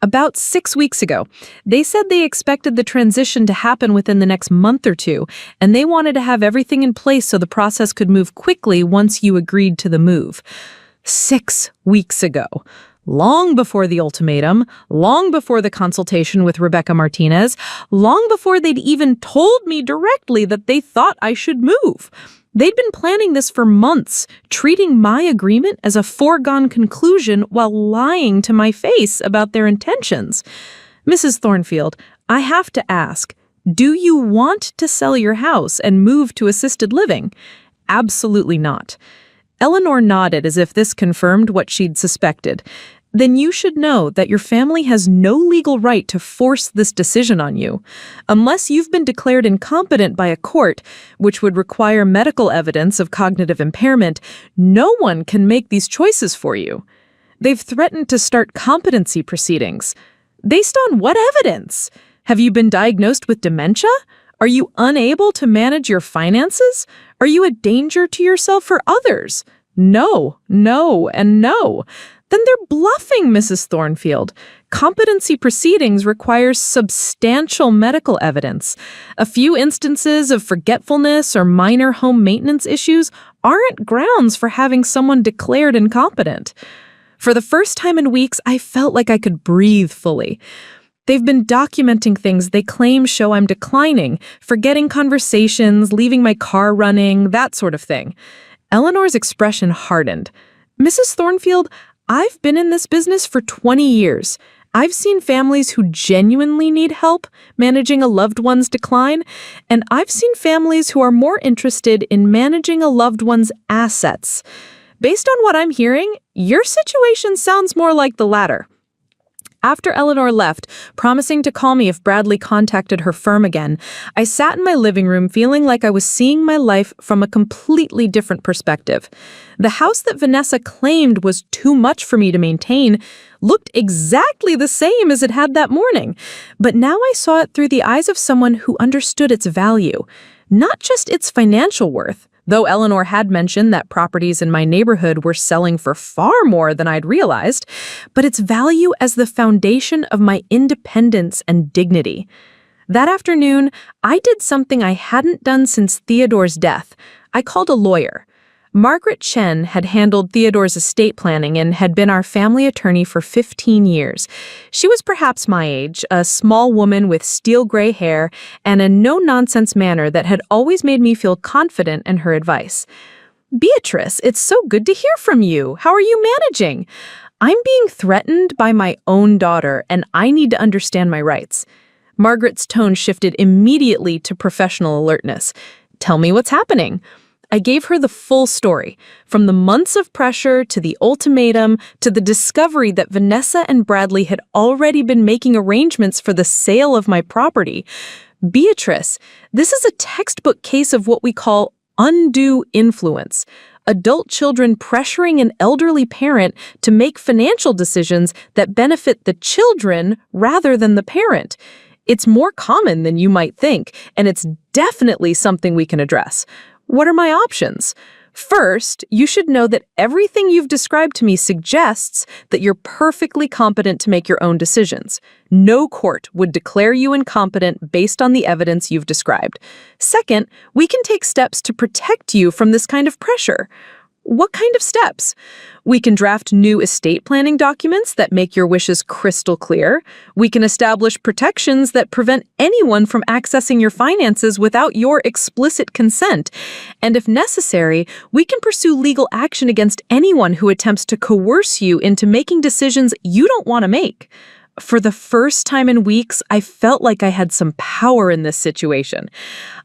[SPEAKER 1] "About 6 weeks ago. They said they expected the transition to happen within the next month or two, and they wanted to have everything in place so the process could move quickly once you agreed to the move." 6 weeks ago. Long before the ultimatum, long before the consultation with Rebecca Martinez, long before they'd even told me directly that they thought I should move. They'd been planning this for months, treating my agreement as a foregone conclusion while lying to my face about their intentions. Mrs. Thornfield, I have to ask, do you want to sell your house and move to assisted living? Absolutely not. Eleanor nodded as if this confirmed what she'd suspected. Then you should know that your family has no legal right to force this decision on you. Unless you've been declared incompetent by a court, which would require medical evidence of cognitive impairment, no one can make these choices for you. They've threatened to start competency proceedings. Based on what evidence? Have you been diagnosed with dementia?
[SPEAKER 3] Are you unable to manage your finances? Are you a danger to yourself or others? No, no, and no. Then they're bluffing, Mrs. Thornfield. Competency proceedings requires substantial medical evidence. A few instances of forgetfulness or minor home maintenance issues aren't grounds for having someone declared incompetent. For the first time in weeks, I felt like I could breathe fully. They've been documenting things they claim show I'm declining, forgetting conversations, leaving my car running, that sort of thing. Eleanor's expression hardened. Mrs. Thornfield, I've been in this business for 20 years. I've seen families who genuinely need help managing a loved one's decline, and I've seen families who are more interested in managing a loved one's assets. Based on what I'm hearing, your situation sounds more like the latter. After Eleanor left, promising to call me if Bradley contacted her firm again, I sat in my living room feeling like I was seeing my life from a completely different perspective. The house that Vanessa claimed was too much for me to maintain looked exactly the same as it had that morning, but now I saw it through the eyes of someone who understood its value, not just its financial worth. Though Eleanor had mentioned that properties in my neighborhood were selling for far more than I'd realized, but its value as the foundation of my independence and dignity. That afternoon, I did something I hadn't done since Theodore's death. I called a lawyer. Margaret Chen had handled Theodore's estate planning and had been our family attorney for 15 years. She was perhaps my age, a small woman with steel gray hair and a no-nonsense manner that had always made me feel confident in her advice. "Beatrice, it's so good to hear from you. How are you managing? I'm being threatened by my own daughter, and I need to understand my rights." Margaret's tone shifted immediately to professional alertness. "Tell me what's happening." I gave her the full story, from the months of pressure to the ultimatum to the discovery that Vanessa and Bradley had already been making arrangements for the sale of my property. "Beatrice, this is a textbook case of what we call undue influence. Adult children pressuring an elderly parent to make financial decisions that benefit the children rather than the parent. It's more common than you might think, and it's definitely something we can address. What are my options? First, you should know that everything you've described to me suggests that you're perfectly competent to make your own decisions. No court would declare you incompetent based on the evidence you've described. Second, we can take steps to protect you from this kind of pressure. What kind of steps? We can draft new estate planning documents that make your wishes crystal clear. We can establish protections that prevent anyone from accessing your finances without your explicit consent. And if necessary, we can pursue legal action against anyone who attempts to coerce you into making decisions you don't want to make. For the first time in weeks, I felt like I had some power in this situation.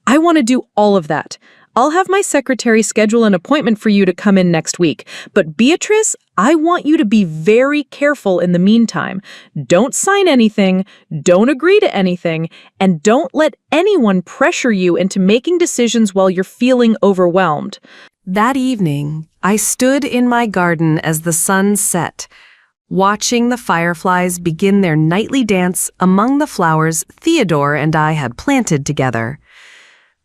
[SPEAKER 3] I want to do all of that. I'll have my secretary schedule an appointment for you to come in next week. But Beatrice, I want you to be very careful in the meantime. Don't sign anything, don't agree to anything, and don't let anyone pressure you into making decisions while you're feeling overwhelmed."
[SPEAKER 1] That evening, I stood in my garden as the sun set, watching the fireflies begin their nightly dance among the flowers Theodore and I had planted together.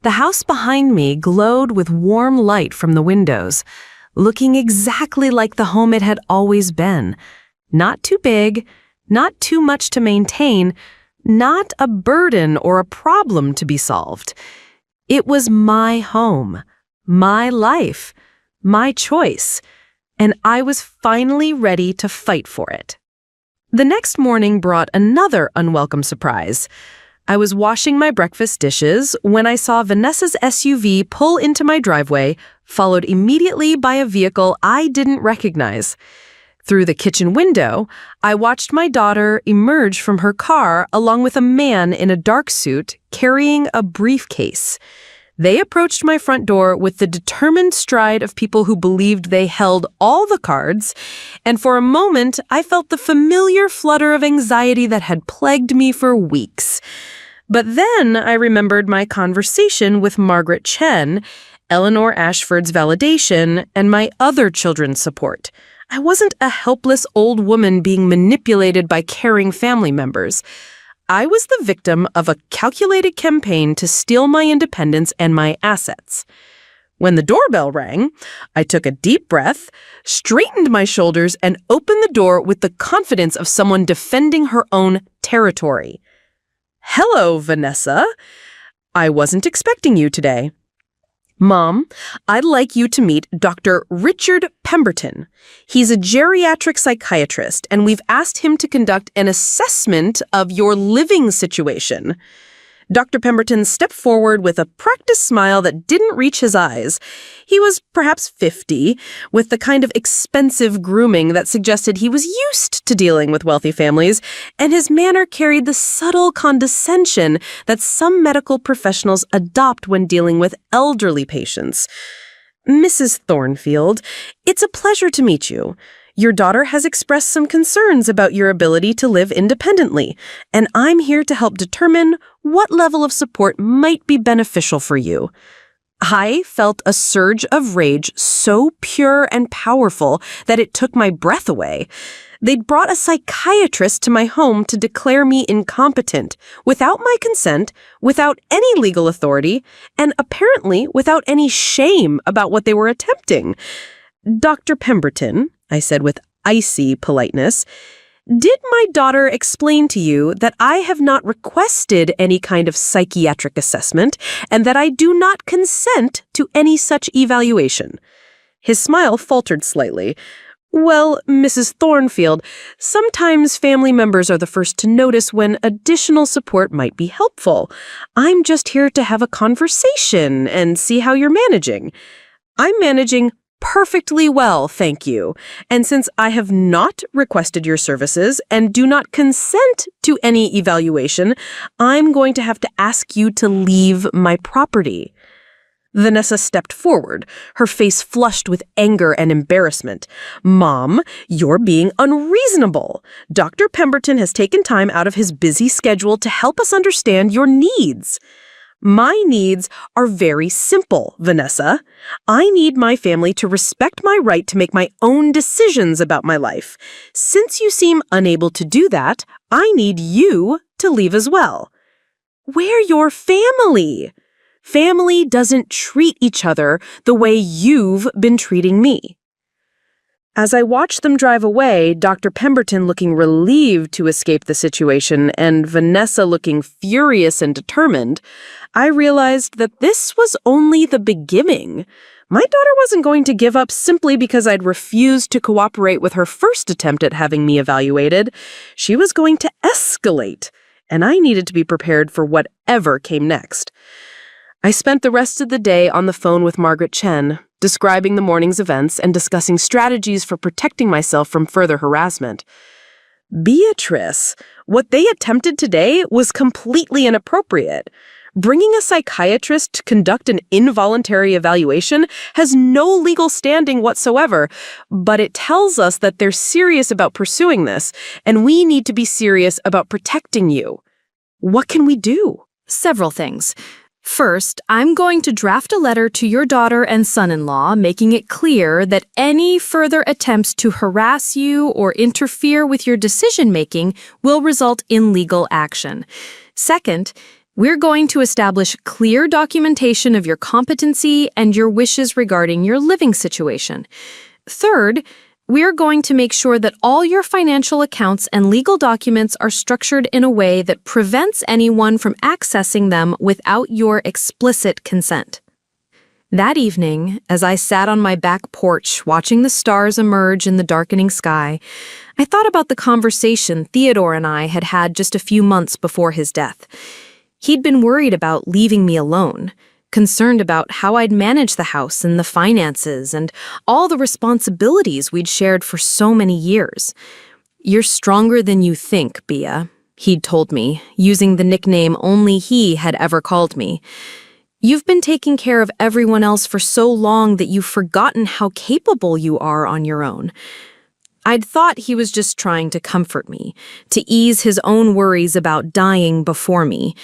[SPEAKER 1] The house behind me glowed with warm light from the windows, looking exactly like the home it had always been. Not too big, not too much to maintain, not a burden or a problem to be solved. It was my home, my life, my choice, and I was finally ready to fight for it. The next morning brought another unwelcome surprise. I was washing my breakfast dishes when I saw Vanessa's SUV pull into my driveway, followed immediately by a vehicle I didn't recognize. Through the kitchen window, I watched my daughter emerge from her car along with a man in a dark suit carrying a briefcase. They approached my front door with the determined stride of people who believed they held all the cards, and for a moment I felt the familiar flutter of anxiety that had plagued me for weeks. But then I remembered my conversation with Margaret Chen, Eleanor Ashford's validation, and my other children's support. I wasn't a helpless old woman being manipulated by caring family members.
[SPEAKER 4] I was the victim of a calculated campaign to steal my independence and my assets. When the doorbell rang, I took a deep breath, straightened my shoulders, and opened the door with the confidence of someone defending her own territory. "Hello, Vanessa. I wasn't expecting you today." "Mom, I'd like you to meet Dr. Richard Pemberton. He's a geriatric psychiatrist, and we've asked him to conduct an assessment of your living situation." Dr. Pemberton stepped forward with a practiced smile that didn't reach his eyes. He was perhaps 50, with the kind of expensive grooming that suggested he was used to dealing with wealthy families, and his manner carried the subtle condescension that some medical professionals adopt when dealing with elderly patients. "Mrs. Thornfield, it's a pleasure to meet you. Your daughter has expressed some concerns about your ability to live independently, and I'm here to help determine what level of support might be beneficial for you." I felt a surge of rage so pure and powerful that it took my breath away. They'd brought a psychiatrist to my home to declare me incompetent, without my consent, without any legal authority, and apparently without any shame about what they were attempting. "Dr. Pemberton," I said with icy politeness, "did my daughter explain to you that I have not requested any kind of psychiatric assessment and that I do not consent to any such evaluation?" His smile faltered slightly. "Well, Mrs. Thornfield, sometimes family members are the first to notice when additional support might be helpful. I'm just here to have a conversation and see how you're managing." "I'm managing perfectly well, thank you. And since I have not requested your services and do not consent to any evaluation, I'm going to have to ask you to leave my property." Vanessa stepped forward, her face flushed with anger and embarrassment. "Mom, you're being unreasonable. Dr. Pemberton has taken time out of his busy schedule to help us understand your needs." "My needs are very simple, Vanessa. I need my family to respect my right to make my own decisions about my life. Since you seem unable to do that, I need you to leave as well." "We're your family. Family doesn't treat each other the way you've been treating me." As I watched them drive away, Dr. Pemberton looking relieved to escape the situation and Vanessa looking furious and determined, I realized that this was only the beginning. My daughter wasn't going to give up simply because I'd refused to cooperate with her first attempt at having me evaluated. She was going to escalate, and I needed to be prepared for whatever came next. I spent the rest of the day on the phone with Margaret Chen, describing the morning's events and discussing strategies for protecting myself from further harassment. "Beatrice, what they attempted today was completely inappropriate. Bringing a psychiatrist to conduct an involuntary evaluation has no legal standing whatsoever, but it tells us that they're serious about pursuing this, and we need to be serious about protecting you. What can we do?"
[SPEAKER 2] Several things. First, I'm going to draft a letter to your daughter and son-in-law making it clear that any further attempts to harass you or interfere with your decision-making will result in legal action. Second, we're going to establish clear documentation of your competency and your wishes regarding your living situation. Third, we're going to make sure that all your financial accounts and legal documents are structured in a way that prevents anyone from accessing them without your explicit consent. That evening, as I sat on my back porch watching the stars emerge in the darkening sky, I thought about the conversation Theodore and I had had just a few months before his death. He'd been worried about leaving me alone, concerned about how I'd manage the house and the finances and all the responsibilities we'd shared for so many years. "You're stronger than you think, Bea," he'd told me, using the nickname only he had ever called me. "You've been taking care of everyone else for so long that you've forgotten how capable you are on your own." I'd thought he was just trying to comfort me, to ease his own worries about dying before me.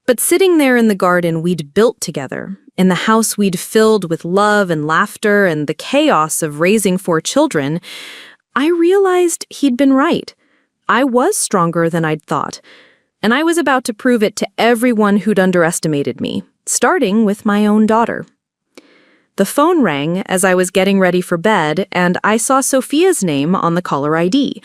[SPEAKER 2] But sitting there in the garden we'd built together, in the house we'd filled with love and laughter and the chaos of raising 4 children, I realized he'd been right. I was stronger than I'd thought.
[SPEAKER 1] and I was about to prove it to everyone who'd underestimated me, starting with my own daughter. The phone rang as I was getting ready for bed, and I saw Sophia's name on the caller ID.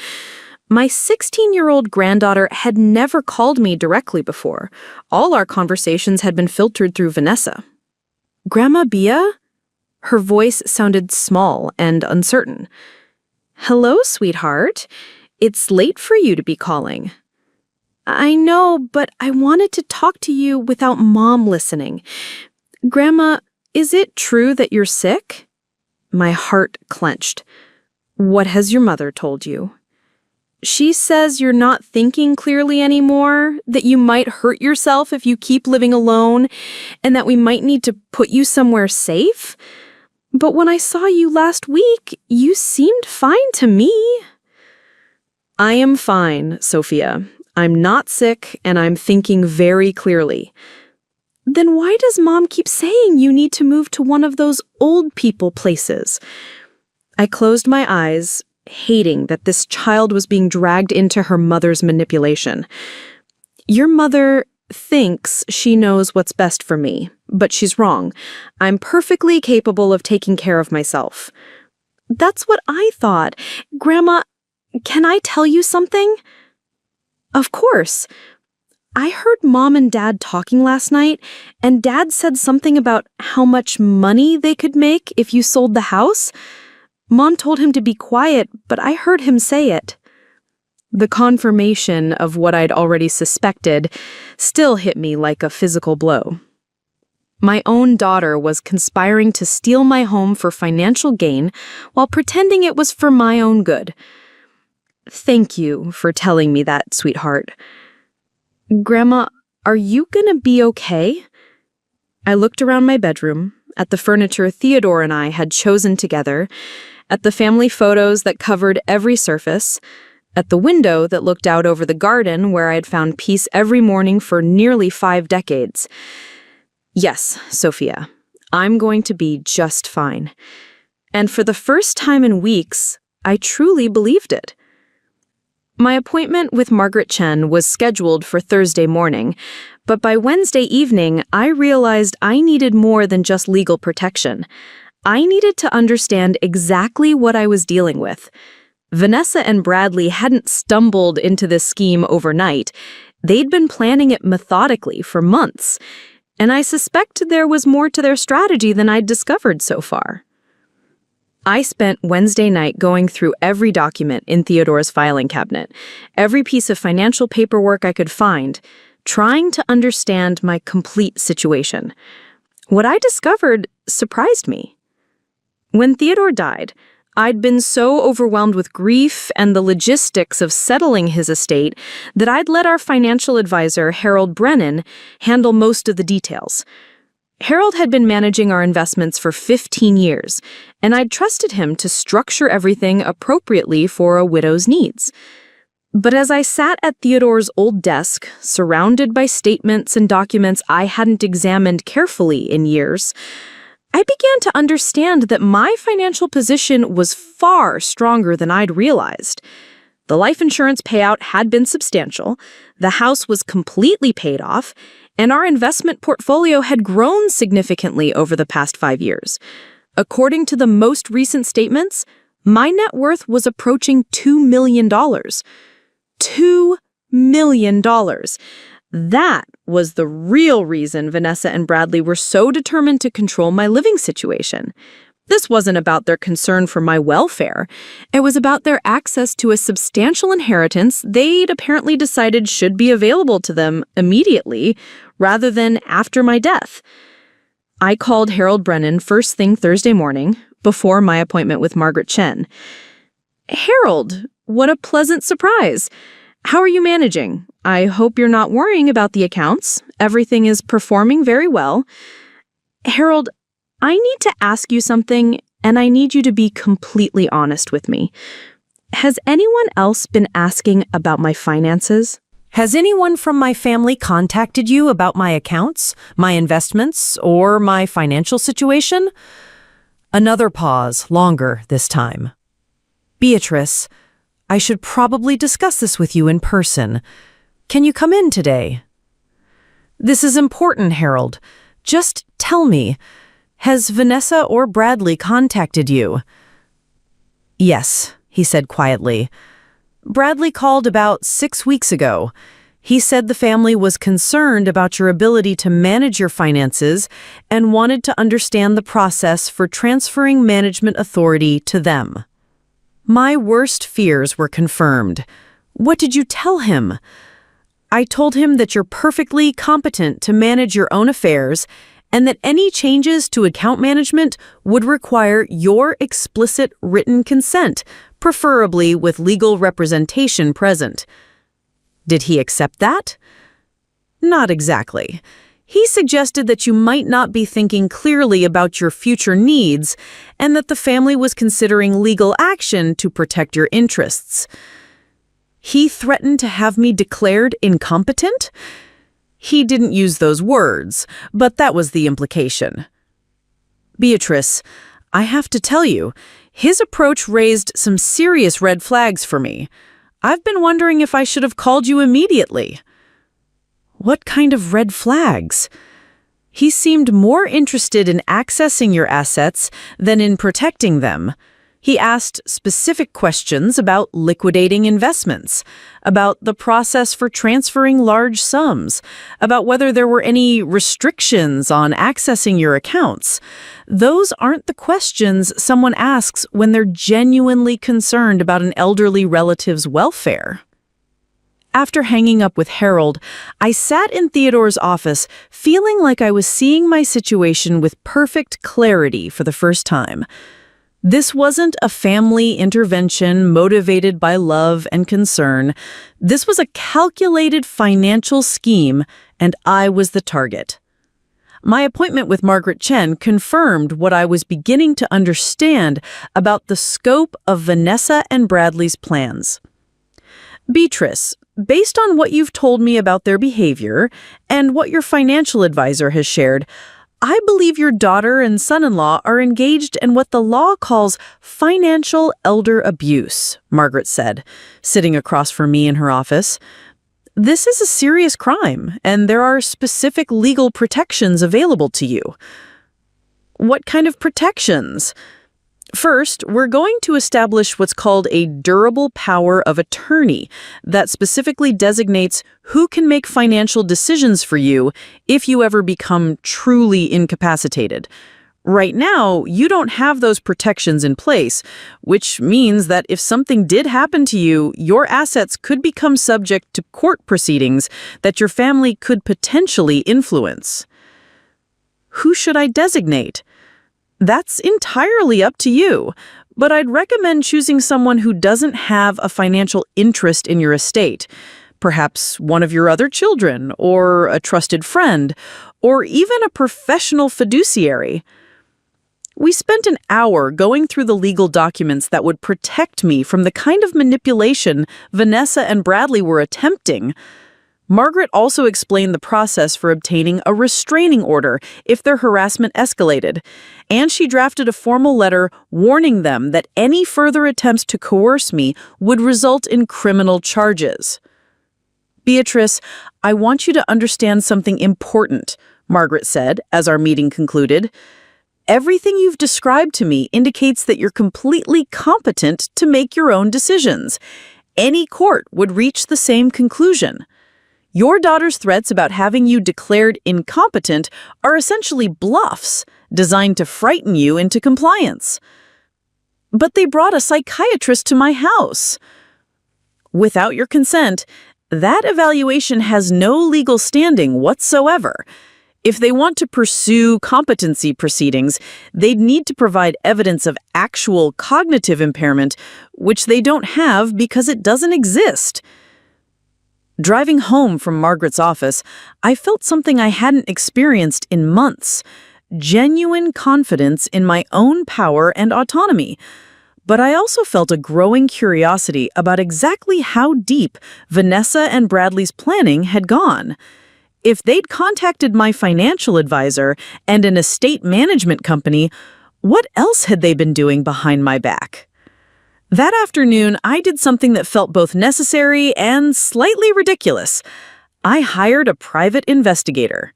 [SPEAKER 1] My 16-year-old granddaughter had never called me directly before. All our conversations had been filtered through Vanessa. "Grandma Bia?" Her voice sounded small and uncertain. "Hello, sweetheart. It's late for you to be calling." "I know, but I wanted to talk to you without Mom listening. Grandma, is it true that you're sick?" My heart clenched. "What has your mother told you?" "She says you're not thinking clearly anymore, that you might hurt yourself if you keep living alone, and that we might need to put you somewhere safe. But when I saw you last week, you seemed fine to me." "I am fine, Sophia. I'm not sick, and I'm thinking very clearly." "Then why does Mom keep saying you need to move to one of those old people places?" I closed my eyes, hating that this child was being dragged into her mother's manipulation. "Your mother thinks she knows what's best for me, but she's wrong. I'm perfectly capable of taking care of myself." "That's what I thought. Grandma, can I tell you something?" "Of course." "I heard Mom and Dad talking last night, and Dad said something about how much money they could make if you sold the house. Mom told him to be quiet, but I heard him say it." The confirmation of what I'd already suspected still hit me like a physical blow. My own daughter was conspiring to steal my home for financial gain while pretending it was for my own good. "Thank you for telling me that, sweetheart." "Grandma, are you gonna be okay?" I looked around my bedroom, at the furniture Theodore and I had chosen together, at the family photos that covered every surface, at the window that looked out over the garden where I had found peace every morning for nearly 5 decades. Yes, Sophia, I'm going to be just fine. And for the first time in weeks, I truly believed it. My appointment with Margaret Chen was scheduled for Thursday morning, but by Wednesday evening, I realized I needed more than just legal protection. I needed to understand exactly what I was dealing with. Vanessa and Bradley hadn't stumbled into this scheme overnight. They'd been planning it methodically for months, and I suspect there was more to their strategy than I'd discovered so far. I spent Wednesday night going through every document in Theodore's filing cabinet, every piece of financial paperwork I could find, trying to understand my complete situation. What I discovered surprised me. When Theodore died, I'd been so overwhelmed with grief and the logistics of settling his estate that I'd let our financial advisor, Harold Brennan, handle most of the details. Harold had been managing our investments for 15 years, and I'd trusted him to structure everything appropriately for a widow's needs. But as I sat at Theodore's old desk, surrounded by statements and documents I hadn't examined carefully in years, I began to understand that my financial position was far stronger than I'd realized. The life insurance payout had been substantial, the house was completely paid off, and our investment portfolio had grown significantly over the past 5 years. According to the most recent statements, my net worth was approaching $2 million. $2 million. That was the real reason Vanessa and Bradley were so determined to control my living situation. This wasn't about their concern for my welfare. It was about their access to a substantial inheritance they'd apparently decided should be available to them immediately rather than after my death. I called Harold Brennan first thing Thursday morning, before my appointment with Margaret Chen. "Harold, what a pleasant surprise. How are you managing? I hope you're not worrying about the accounts. Everything is performing very well." "Harold, I need to ask you something, and I need you to be completely honest with me. Has anyone else been asking about my finances?"
[SPEAKER 5] Has anyone from my family contacted you about my accounts, my investments, or my financial situation? Another pause, longer this time. Beatrice, I should probably discuss this with you in person. Can you come in today? This is important, Harold. Just tell me, has Vanessa or Bradley contacted you? Yes, he said quietly. Bradley called about 6 weeks ago. He said the family was concerned about your ability to manage your finances and wanted to understand the process for transferring management authority to them. My worst fears were confirmed. What did you tell him? I told him that you're perfectly competent to manage your own affairs and that any changes to account management would require your explicit written consent, preferably with legal representation present. Did he accept that? Not exactly. He suggested that you might not be thinking clearly about your future needs and that the family was considering legal action to protect your interests. He threatened to have me declared incompetent? He didn't use those words, but that was the implication. Beatrice, I have to tell you, his approach raised some serious red flags for me. I've been wondering if I should have called you immediately. What kind of red flags? He seemed more interested in accessing your assets than in protecting them. He asked specific questions about liquidating investments, about the process for transferring large sums, about whether there were any restrictions on accessing your accounts. Those aren't the questions someone asks when they're genuinely concerned about an elderly relative's welfare. After hanging up with Harold, I sat in Theodore's office feeling like I was seeing my situation with perfect clarity for the first time. This wasn't a family intervention motivated by love and concern. This was a calculated financial scheme, and I was the target. My appointment with Margaret Chen confirmed what I was beginning to understand about the scope of Vanessa and Bradley's plans. Beatrice, based on what you've told me about their behavior and what your financial advisor has shared, I believe your daughter and son-in-law are engaged in what the law calls financial elder abuse, Margaret said, sitting across from me in her office. This is a serious crime, and there are specific legal protections available to you. What kind of protections? First, we're going to establish what's called a durable power of attorney that specifically designates who can make financial decisions for you if you ever become truly incapacitated. Right now, you don't have those protections in place, which means that if something did happen to you, your assets could become subject to court proceedings that your family could potentially influence. Who should I designate? That's entirely up to you, but I'd recommend choosing someone who doesn't have a financial interest in your estate, perhaps one of your other children, or a trusted friend, or even a professional fiduciary. We spent an hour going through the legal documents that would protect me from the kind of manipulation Vanessa and Bradley were attempting. Margaret also explained the process for obtaining a restraining order if their harassment escalated, and she drafted a formal letter warning them that any further attempts to coerce me would result in criminal charges. Beatrice, I want you to understand something important, Margaret said as our meeting concluded. Everything you've described to me indicates that you're completely competent to make your own decisions. Any court would reach the same conclusion. Your daughter's threats about having you declared incompetent are essentially bluffs designed to frighten you into compliance. But they brought a psychiatrist to my house. Without your consent, that evaluation has no legal standing whatsoever. If they want to pursue competency proceedings, they'd need to provide evidence of actual cognitive impairment, which they don't have because it doesn't exist. Driving home from Margaret's office, I felt something I hadn't experienced in months, genuine confidence in my own power and autonomy. But I also felt a growing curiosity about exactly how deep Vanessa and Bradley's planning had gone. If they'd contacted my financial advisor and an estate management company, what else had they been doing behind my back? That afternoon, I did something that felt both necessary and slightly ridiculous. I hired a private investigator.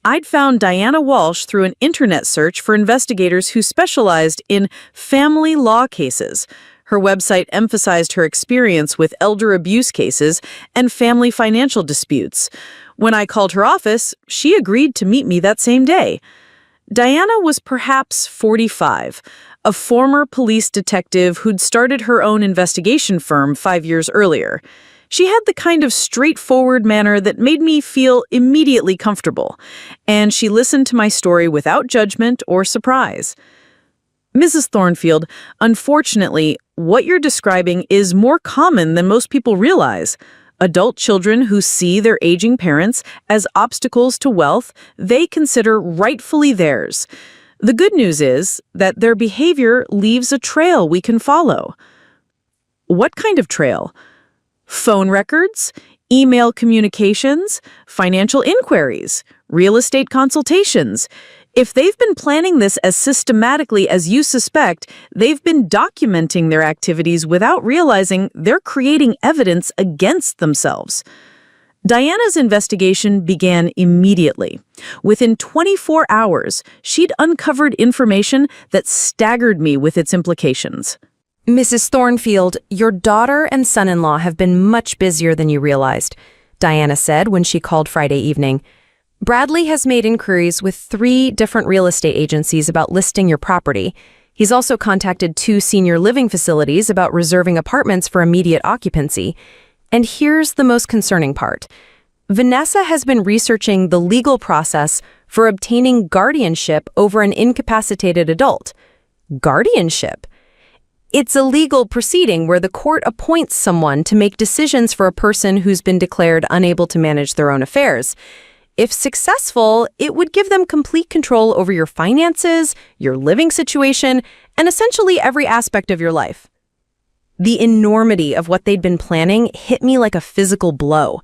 [SPEAKER 5] I'd found Diana Walsh through an internet search for investigators who specialized in family law cases. Her website emphasized her experience with elder abuse cases and family financial disputes. When I called her office, she agreed to meet me that same day. Diana was perhaps 45, a former police detective who'd started her own investigation firm 5 years earlier. She had the kind of straightforward manner that made me feel immediately comfortable, and she listened to my story without judgment or surprise. Mrs. Thornfield, unfortunately, what you're describing is more common than most people realize. Adult children who see their aging parents as obstacles to wealth they consider rightfully theirs. The good news is that their behavior leaves a trail we can follow. What kind of trail? Phone records, email communications, financial inquiries, real estate consultations. If they've been planning this as systematically as you suspect, they've been documenting their activities without realizing they're creating evidence against themselves. Diana's investigation began immediately. Within 24 hours, she'd uncovered information that staggered me with its implications.
[SPEAKER 1] Mrs. Thornfield, your daughter and son-in-law have been much busier than you realized, Diana said when she called Friday evening. Bradley has made inquiries with 3 different real estate agencies about listing your property. He's also contacted 2 senior living facilities about reserving apartments for immediate occupancy. And here's the most concerning part. Vanessa has been researching the legal process for obtaining guardianship over an incapacitated adult. Guardianship? It's a legal proceeding where the court appoints someone to make decisions for a person who's been declared unable to manage their own affairs. If successful, it would give them complete control over your finances, your living situation, and essentially every aspect of your life. The enormity of what they'd been planning hit me like a physical blow.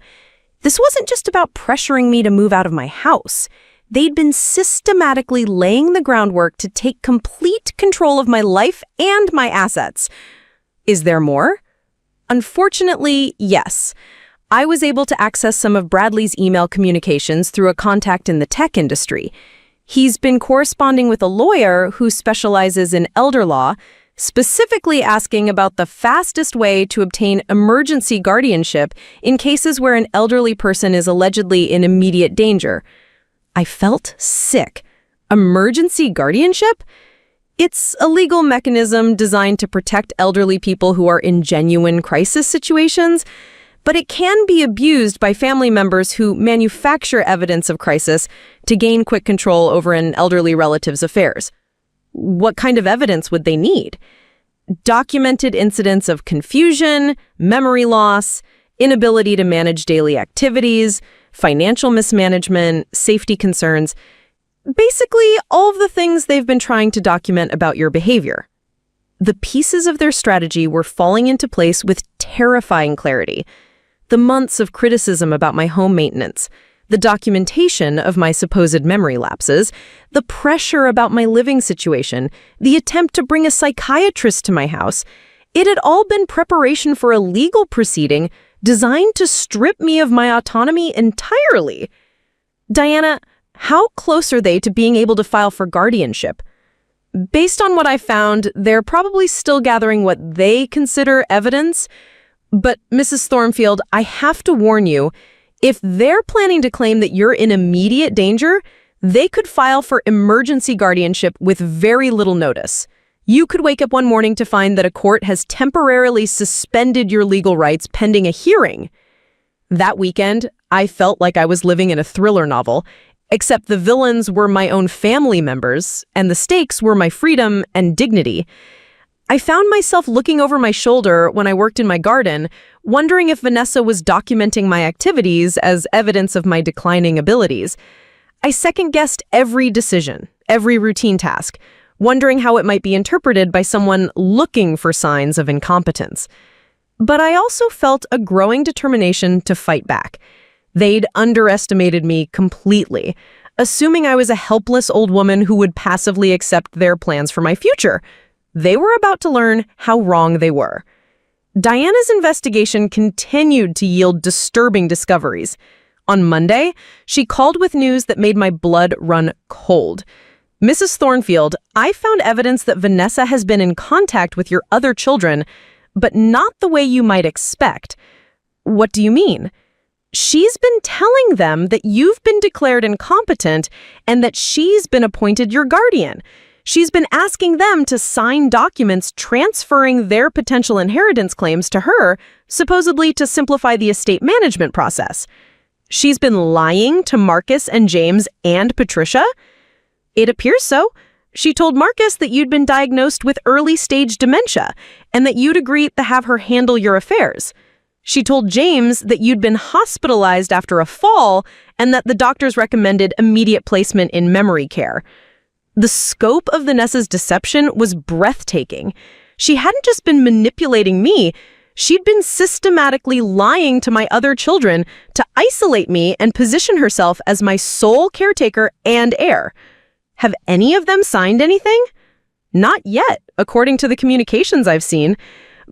[SPEAKER 1] This wasn't just about pressuring me to move out of my house. They'd been systematically laying the groundwork to take complete control of my life and my assets. Is there more? Unfortunately, yes. I was able to access some of Bradley's email communications through a contact in the tech industry. He's been corresponding with a lawyer who specializes in elder law, specifically asking about the fastest way to obtain emergency guardianship in cases where an elderly person is allegedly in immediate danger. I felt sick. Emergency guardianship? It's a legal mechanism designed to protect elderly people who are in genuine crisis situations, but it can be abused by family members who manufacture evidence of crisis to gain quick control over an elderly relative's affairs. What kind of evidence would they need? Documented incidents of confusion, memory loss, inability to manage daily activities, financial mismanagement, safety concerns. Basically, all of the things they've been trying to document about your behavior. The pieces of their strategy were falling into place with terrifying clarity. The months of criticism about my home maintenance, the documentation of my supposed memory lapses, the pressure about my living situation, the attempt to bring a psychiatrist to my house, it had all been preparation for a legal proceeding designed to strip me of my autonomy entirely. Diana, how close are they to being able to file for guardianship? Based on what I found, they're probably still gathering what they consider evidence. But, Mrs. Thornfield, I have to warn you, if they're planning to claim that you're in immediate danger, they could file for emergency guardianship with very little notice. You could wake up one morning to find that a court has temporarily suspended your legal rights pending a hearing. That weekend, I felt like I was living in a thriller novel, except the villains were my own family members, and the stakes were my freedom and dignity. I found myself looking over my shoulder when I worked in my garden, wondering if Vanessa was documenting my activities as evidence of my declining abilities. I second-guessed every decision, every routine task, wondering how it might be interpreted by someone looking for signs of incompetence. But I also felt a growing determination to fight back. They'd underestimated me completely, assuming I was a helpless old woman who would passively accept their plans for my future.
[SPEAKER 4] They were about to learn how wrong they were. Diana's investigation continued to yield disturbing discoveries. On Monday, she called with news that made my blood run cold. "Mrs. Thornfield, I found evidence that Vanessa has been in contact with your other children, but not the way you might expect." "What do you mean?" "She's been telling them that you've been declared incompetent and that she's been appointed your guardian. She's been asking them to sign documents transferring their potential inheritance claims to her, supposedly to simplify the estate management process. She's been lying to Marcus and James and Patricia?" "It appears so. She told Marcus that you'd been diagnosed with early-stage dementia and that you'd agreed to have her handle your affairs. She told James that you'd been hospitalized after a fall and that the doctors recommended immediate placement in memory care." The scope of Vanessa's deception was breathtaking. She hadn't just been manipulating me, she'd been systematically lying to my other children to isolate me and position herself as my sole caretaker and heir. Have any of them signed anything? Not yet, according to the communications I've seen.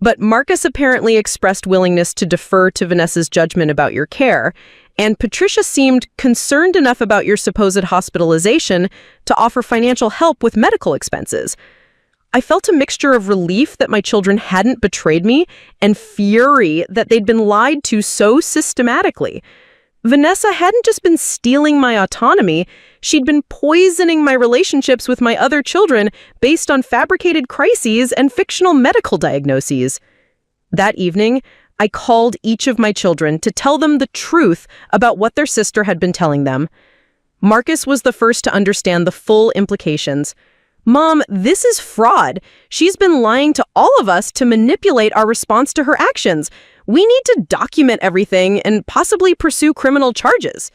[SPEAKER 4] But Marcus apparently expressed willingness to defer to Vanessa's judgment about your care, and Patricia seemed concerned enough about your supposed hospitalization to offer financial help with medical expenses. I felt a mixture of relief that my children hadn't betrayed me and fury that they'd been lied to so systematically. Vanessa hadn't just been stealing my autonomy, she'd been poisoning my relationships with my other children based on fabricated crises and fictional medical diagnoses. That evening, I called each of my children to tell them the truth about what their sister had been telling them. Marcus was the first to understand the full implications. "Mom, this is fraud. She's been lying to all of us to manipulate our response to her actions. We need to document everything and possibly pursue criminal charges."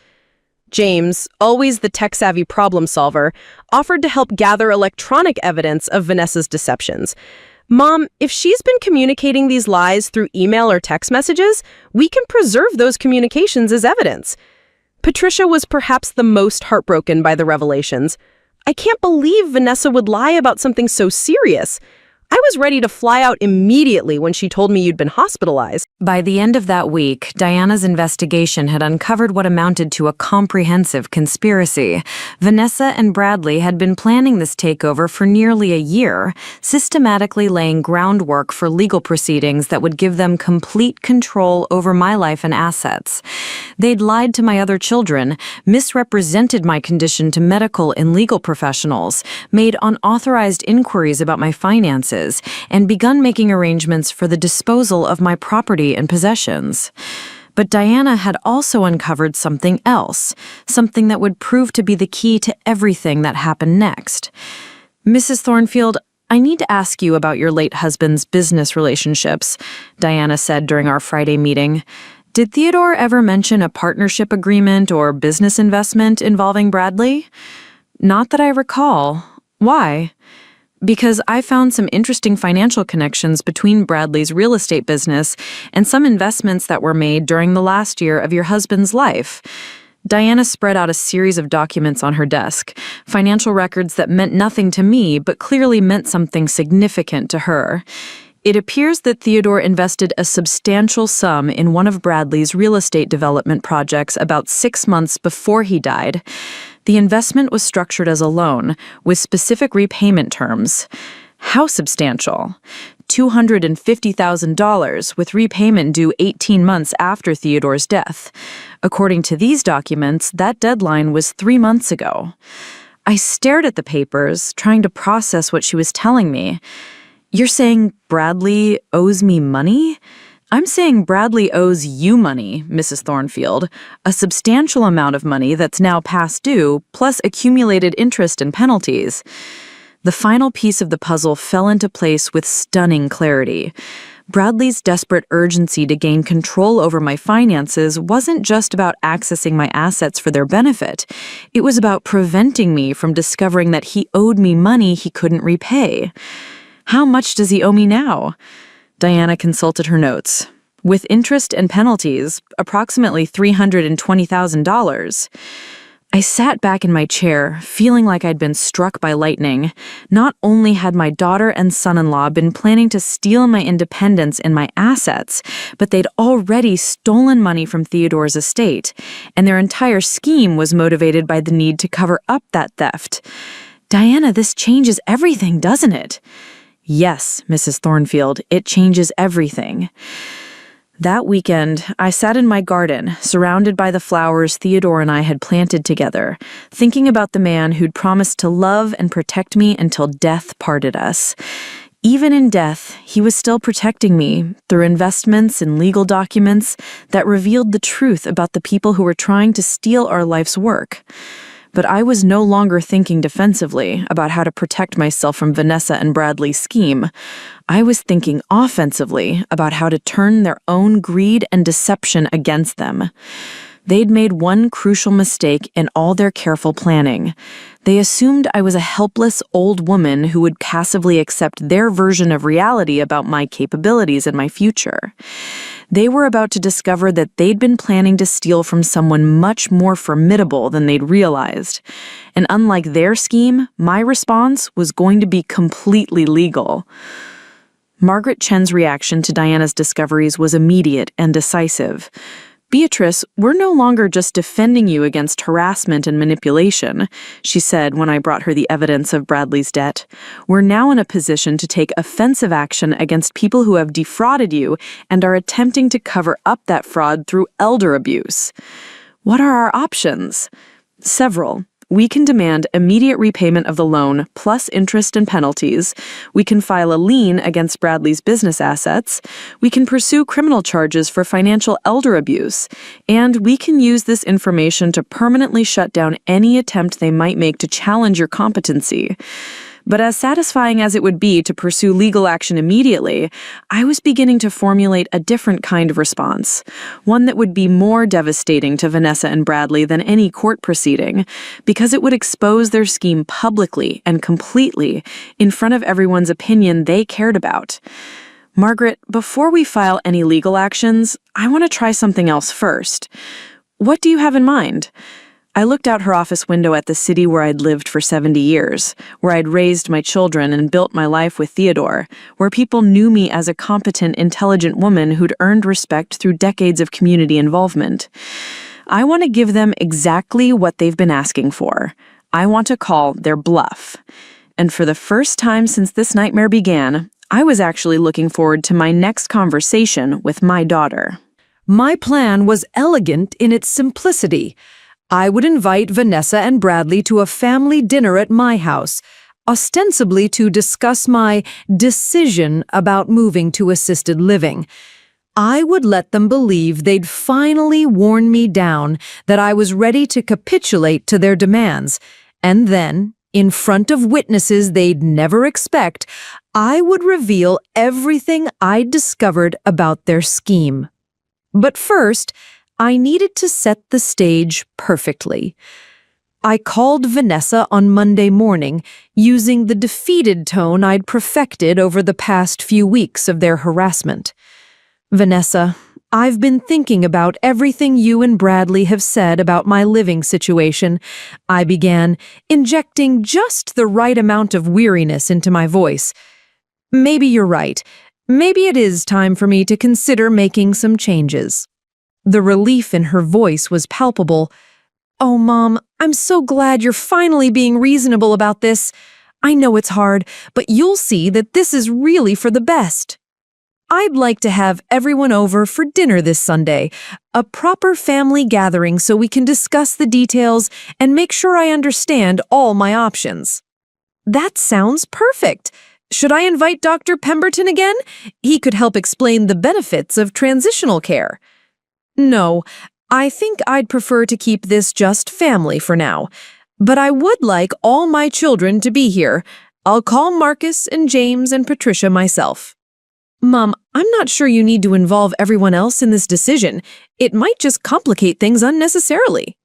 [SPEAKER 4] James, always the tech-savvy problem solver, offered to help gather electronic evidence of Vanessa's deceptions. "Mom, if she's been communicating these lies through email or text messages, we can preserve those communications as evidence." Patricia was perhaps the most heartbroken by the revelations. "I can't believe Vanessa would lie about something so serious. I was ready to fly out immediately when she told me you'd been hospitalized."
[SPEAKER 2] By the end of that week, Diana's investigation had uncovered what amounted to a comprehensive conspiracy. Vanessa and Bradley had been planning this takeover for nearly a year, systematically laying groundwork for legal proceedings that would give them complete control over my life and assets. They'd lied to my other children, misrepresented my condition to medical and legal professionals, made unauthorized inquiries about my finances, and begun making arrangements for the disposal of my property and possessions. But Diana had also uncovered something else, something that would prove to be the key to everything that happened next. "Mrs. Thornfield, I need to ask you about your late husband's business relationships," Diana said during our Friday meeting. "Did Theodore ever mention a partnership agreement or business investment involving Bradley?" "Not that I recall. Why?" "Because I found some interesting financial connections between Bradley's real estate business and some investments that were made during the last year of your husband's life." Diana spread out a series of documents on her desk, financial records that meant nothing to me but clearly meant something significant to her. It appears that Theodore invested a substantial sum in one of Bradley's real estate development projects about 6 months before he died. The investment was structured as a loan, with specific repayment terms. How substantial? $250,000, with repayment due 18 months after Theodore's death. According to these documents, that deadline was 3 months ago. I stared at the papers, trying to process what she was telling me. "You're saying Bradley owes me money?" "I'm saying Bradley owes you money, Mrs. Thornfield, a substantial amount of money that's now past due, plus accumulated interest and penalties." The final piece of the puzzle fell into place with stunning clarity. Bradley's desperate urgency to gain control over my finances wasn't just about accessing my assets for their benefit. It was about preventing me from discovering that he owed me money he couldn't repay. "How much does he owe me now?" Diana consulted her notes. "With interest and penalties, approximately $320,000.
[SPEAKER 3] I sat back in my chair, feeling like I'd been struck by lightning. Not only had my daughter and son-in-law been planning to steal my independence and my assets, but they'd already stolen money from Theodore's estate, and their entire scheme was motivated by the need to cover up that theft. Diana, this changes everything, doesn't it? Yes, Mrs. Thornfield, it changes everything. That weekend, I sat in my garden, surrounded by the flowers Theodore and I had planted together, thinking about the man who'd promised to love and protect me until death parted us. Even in death, he was still protecting me through investments and legal documents that revealed the truth about the people who were trying to steal our life's work. But I was no longer thinking defensively about how to protect myself from Vanessa and Bradley's scheme. I was thinking offensively about how to turn their own greed and deception against them. They'd made one crucial mistake in all their careful planning. They assumed I was a helpless old woman who would passively accept their version of reality about my capabilities and my future. They were about to discover that they'd been planning to steal from someone much more formidable than they'd realized. And unlike their scheme, my response was going to be completely legal. Margaret Chen's reaction to Diana's discoveries was immediate and decisive. "Beatrice, we're no longer just defending you against harassment and manipulation," she said when I brought her the evidence of Bradley's debt. "We're now in a position to take offensive action against people who have defrauded you and are attempting to cover up that fraud through elder abuse." What are our options? Several. We can demand immediate repayment of the loan, plus interest and penalties. We can file a lien against Bradley's business assets. We can pursue criminal charges for financial elder abuse. And we can use this information to permanently shut down any attempt they might make to challenge your competency. But as satisfying as it would be to pursue legal action immediately, I was beginning to formulate a different kind of response, one that would be more devastating to Vanessa and Bradley than any court proceeding, because it would expose their scheme publicly and completely in front of everyone's opinion they cared about. "Margaret, before we file any legal actions, I want to try something else first. What do you have in mind?" I looked out her office window at the city where I'd lived for 70 years, where I'd raised my children and built my life with Theodore, where people knew me as a competent, intelligent woman who'd earned respect through decades of community involvement. I want to give them exactly what they've been asking for. I want to call their bluff. And for the first time since this nightmare began, I was actually looking forward to my next conversation with my daughter.
[SPEAKER 5] My plan was elegant in its simplicity. I would invite Vanessa and Bradley to a family dinner at my house, ostensibly to discuss my decision about moving to assisted living. I would let them believe they'd finally worn me down, that I was ready to capitulate to their demands, and then, in front of witnesses they'd never expect, I would reveal everything I'd discovered about their scheme. But first, I needed to set the stage perfectly. I called Vanessa on Monday morning, using the defeated tone I'd perfected over the past few weeks of their harassment. "Vanessa, I've been thinking about everything you and Bradley have said about my living situation," I began, injecting just the right amount of weariness into my voice. "Maybe you're right. Maybe it is time for me to consider making some changes." The relief in her voice was palpable. "Oh, Mom, I'm so glad you're finally being reasonable about this. I know it's hard, but you'll see that this is really for the best. I'd like to have everyone over for dinner this Sunday, a proper family gathering so we can discuss the details and make sure I understand all my options." "That sounds perfect. Should I invite Dr. Pemberton again? He could help explain the benefits of transitional care." "No, I think I'd prefer to keep this just family for now. But I would like all my children to be here. I'll call Marcus and James and Patricia myself." "Mom, I'm not sure you need to involve everyone else in this decision. It might just complicate things unnecessarily."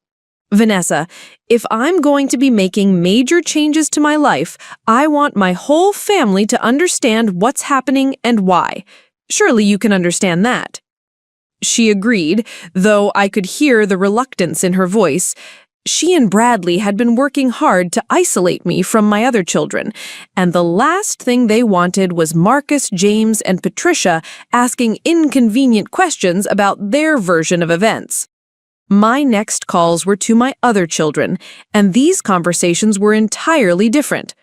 [SPEAKER 5] "Vanessa, if I'm going to be making major changes to my life, I want my whole family to understand what's happening and why. Surely you can understand that." She agreed, though I could hear the reluctance in her voice.
[SPEAKER 1] She and Bradley had been working hard to isolate me from my other children, and the last thing they wanted was Marcus, James, and Patricia asking inconvenient questions about their version of events. My next calls were to my other children, and these conversations were entirely different.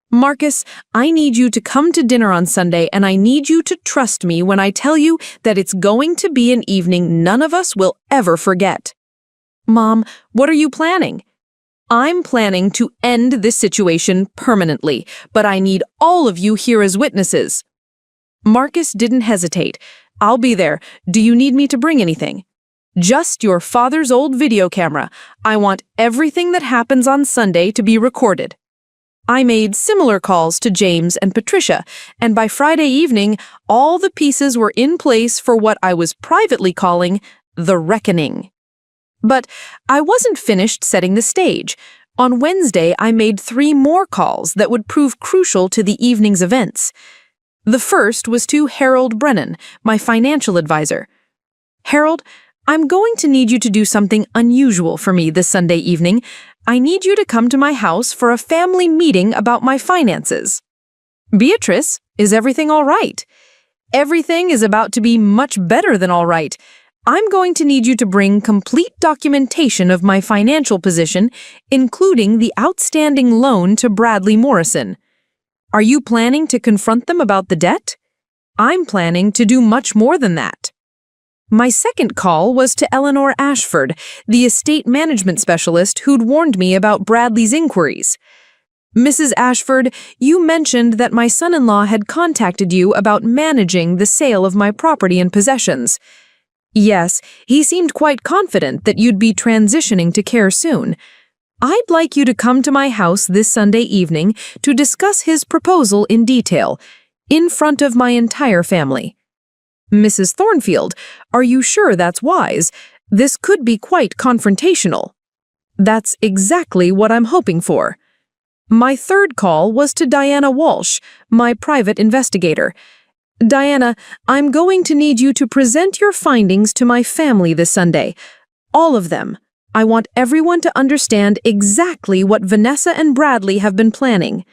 [SPEAKER 1] Marcus, I need you to come to dinner on Sunday, and I need you to trust me when I tell you that it's going to be an evening none of us will ever forget. Mom, what are you planning? I'm planning to end this situation permanently, but I need all of you here as witnesses. Marcus didn't hesitate. I'll be there. Do you need me to bring anything? Just your father's old video camera. I want everything that happens on Sunday to be recorded. I made similar calls to James and Patricia, and by Friday evening, all the pieces were in place for what I was privately calling the reckoning. But I wasn't finished setting the stage. On Wednesday, I made 3 more calls that would prove crucial to the evening's events. The first was to Harold Brennan, my financial advisor. Harold, I'm going to need you to do something unusual for me this Sunday evening. I need you to come to my house for a family meeting about my finances. Beatrice, is everything all right? Everything is about to be much better than all right. I'm going to need you to bring complete documentation of my financial position, including the outstanding loan to Bradley Morrison. Are you planning to confront them about the debt? I'm planning to do much more than that. My second call was to Eleanor Ashford, the estate management specialist who'd warned me about Bradley's inquiries. Mrs. Ashford, you mentioned that my son-in-law had contacted you about managing the sale of my property and possessions. Yes, he seemed quite confident that you'd be transitioning to care soon. I'd like you to come to my house this Sunday evening to discuss his proposal in detail, in front of my entire family. Mrs. Thornfield, are you sure that's wise? This could be quite confrontational. That's exactly what I'm hoping for. My third call was to Diana Walsh, my private investigator. Diana, I'm going to need you to present your findings to my family this Sunday. All of them. I want everyone to understand exactly what Vanessa and Bradley have been planning.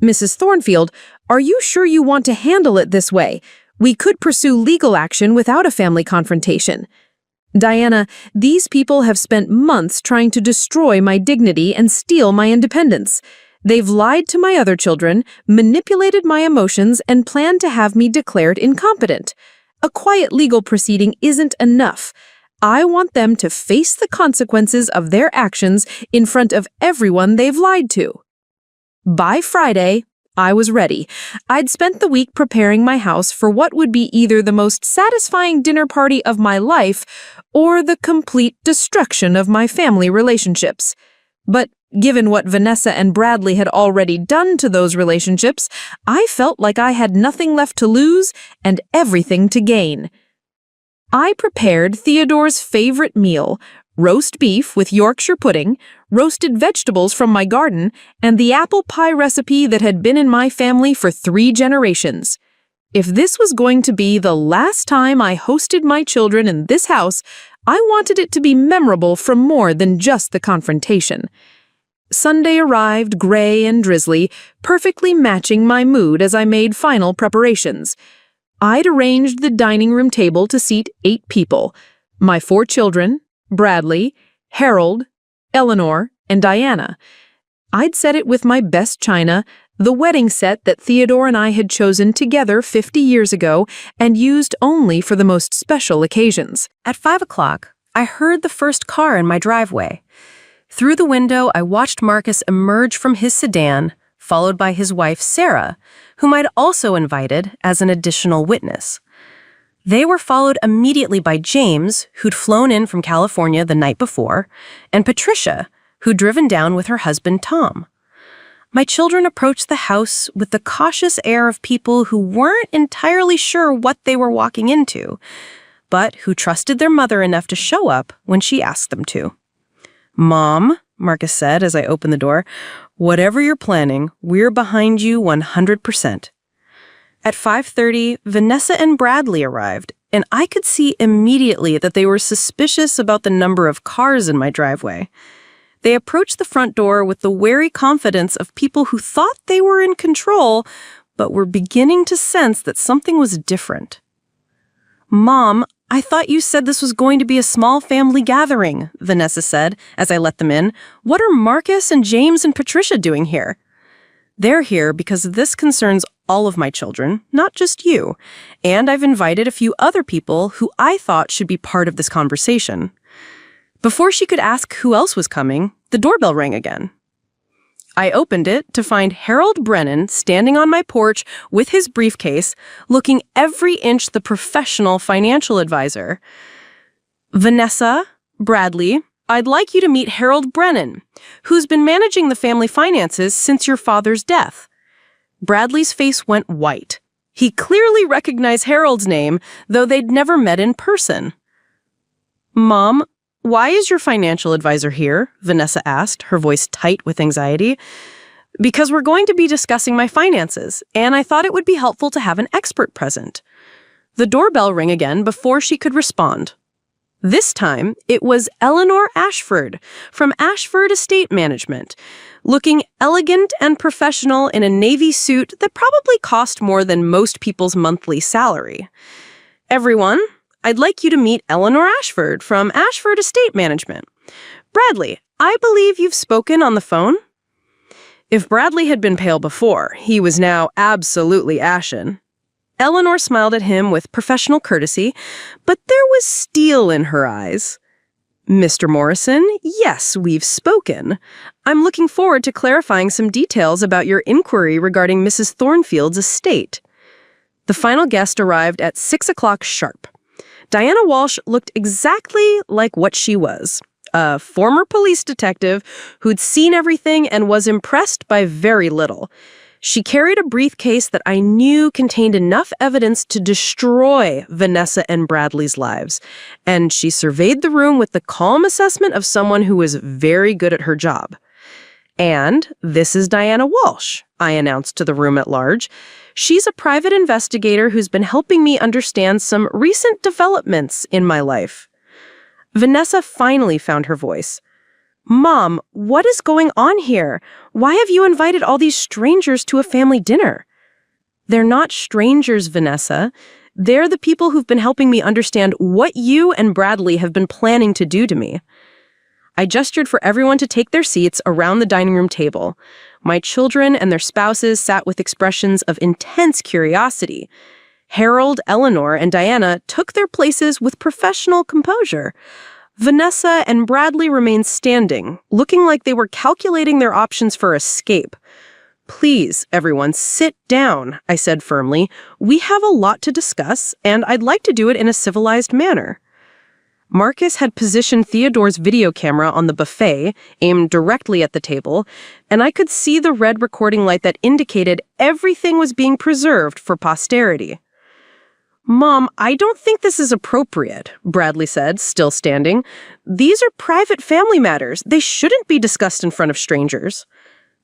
[SPEAKER 1] Mrs. Thornfield, are you sure you want to handle it this way? We could pursue legal action without a family confrontation. Diana, these people have spent months trying to destroy my dignity and steal my independence. They've lied to my other children, manipulated my emotions, and planned to have me declared incompetent. A quiet legal proceeding isn't enough. I want them to face the consequences of their actions in front of everyone they've lied to. By Friday, I was ready. I'd spent the week preparing my house for what would be either the most satisfying dinner party of my life or the complete destruction of my family relationships. But given what Vanessa and Bradley had already done to those relationships, I felt like I had nothing left to lose and everything to gain. I prepared Theodore's favorite meal, roast beef with Yorkshire pudding, roasted vegetables from my garden, and the apple pie recipe that had been in my family for 3 generations. If this was going to be the last time I hosted my children in this house, I wanted it to be memorable from more than just the confrontation. Sunday arrived gray and drizzly, perfectly matching my mood as I made final preparations. I'd arranged the dining room table to seat 8 people, my 4 children, Bradley, Harold, Eleanor, and Diana. I'd set it with my best china, the wedding set that Theodore and I had chosen together 50 years ago and used only for the most special occasions.
[SPEAKER 6] At 5 o'clock, I heard the first car in my driveway. Through the window, I watched Marcus emerge from his sedan, followed by his wife, Sarah, whom I'd also invited as an additional witness. They were followed immediately by James, who'd flown in from California the night before, and Patricia, who'd driven down with her husband, Tom. My children approached the house with the cautious air of people who weren't entirely sure what they were walking into, but who trusted their mother enough to show up when she asked them to. "Mom," Marcus said as I opened the door, "whatever you're planning, we're behind you 100%. At 5:30, Vanessa and Bradley arrived, and I could see immediately that they were suspicious about the number of cars in my driveway. They approached the front door with the wary confidence of people who thought they were in control, but were beginning to sense that something was different. "Mom, I thought you said this was going to be a small family gathering," Vanessa said as I let them in. "What are Marcus and James and Patricia doing here?" "They're here because this concerns all of my children, not just you, and I've invited a few other people who I thought should be part of this conversation." Before she could ask who else was coming, the doorbell rang again. I opened it to find Harold Brennan standing on my porch with his briefcase, looking every inch the professional financial advisor. "Vanessa, Bradley, I'd like you to meet Harold Brennan, who's been managing the family finances since your father's death." Bradley's face went white. He clearly recognized Harold's name, though they'd never met in person. "Mom, why is your financial advisor here?" Vanessa asked, her voice tight with anxiety. "Because we're going to be discussing my finances, and I thought it would be helpful to have an expert present." The doorbell rang again before she could respond. This time, it was Eleanor Ashford from Ashford Estate Management, looking elegant and professional in a navy suit that probably cost more than most people's monthly salary. "Everyone, I'd like you to meet Eleanor Ashford from Ashford Estate Management. Bradley, I believe you've spoken on the phone?" If Bradley had been pale before, he was now absolutely ashen. Eleanor smiled at him with professional courtesy, but there was steel in her eyes. "Mr. Morrison, yes, we've spoken. I'm looking forward to clarifying some details about your inquiry regarding Mrs. Thornfield's estate." The final guest arrived at 6 o'clock sharp. Diana Walsh looked exactly like what she was, a former police detective who'd seen everything and was impressed by very little. She carried a briefcase that I knew contained enough evidence to destroy Vanessa and Bradley's lives, and she surveyed the room with the calm assessment of someone who was very good at her job. "And this is Diana Walsh," I announced to the room at large. "She's a private investigator who's been helping me understand some recent developments in my life." Vanessa finally found her voice. "Mom, what is going on here? Why have you invited all these strangers to a family dinner?" "They're not strangers, Vanessa. They're the people who've been helping me understand what you and Bradley have been planning to do to me." I gestured for everyone to take their seats around the dining room table. My children and their spouses sat with expressions of intense curiosity. Harold, Eleanor, and Diana took their places with professional composure. Vanessa and Bradley remained standing, looking like they were calculating their options for escape. "Please, everyone, sit down," I said firmly. "We have a lot to discuss, and I'd like to do it in a civilized manner." Marcus had positioned Theodore's video camera on the buffet, aimed directly at the table, and I could see the red recording light that indicated everything was being preserved for posterity. "Mom, I don't think this is appropriate," Bradley said, still standing. "These are private family matters. They shouldn't be discussed in front of strangers."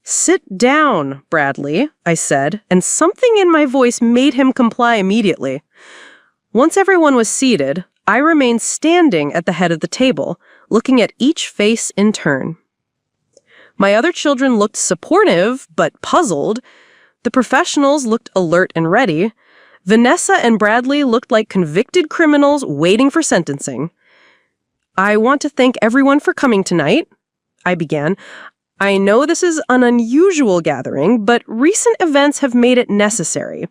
[SPEAKER 6] "Sit down, Bradley," I said, and something in my voice made him comply immediately. Once everyone was seated, I remained standing at the head of the table, looking at each face in turn. My other children looked supportive, but puzzled. The professionals looked alert and ready. Vanessa and Bradley looked like convicted criminals waiting for sentencing. "I want to thank everyone for coming tonight," I began. "I know this is an unusual gathering, but recent events have made it necessary.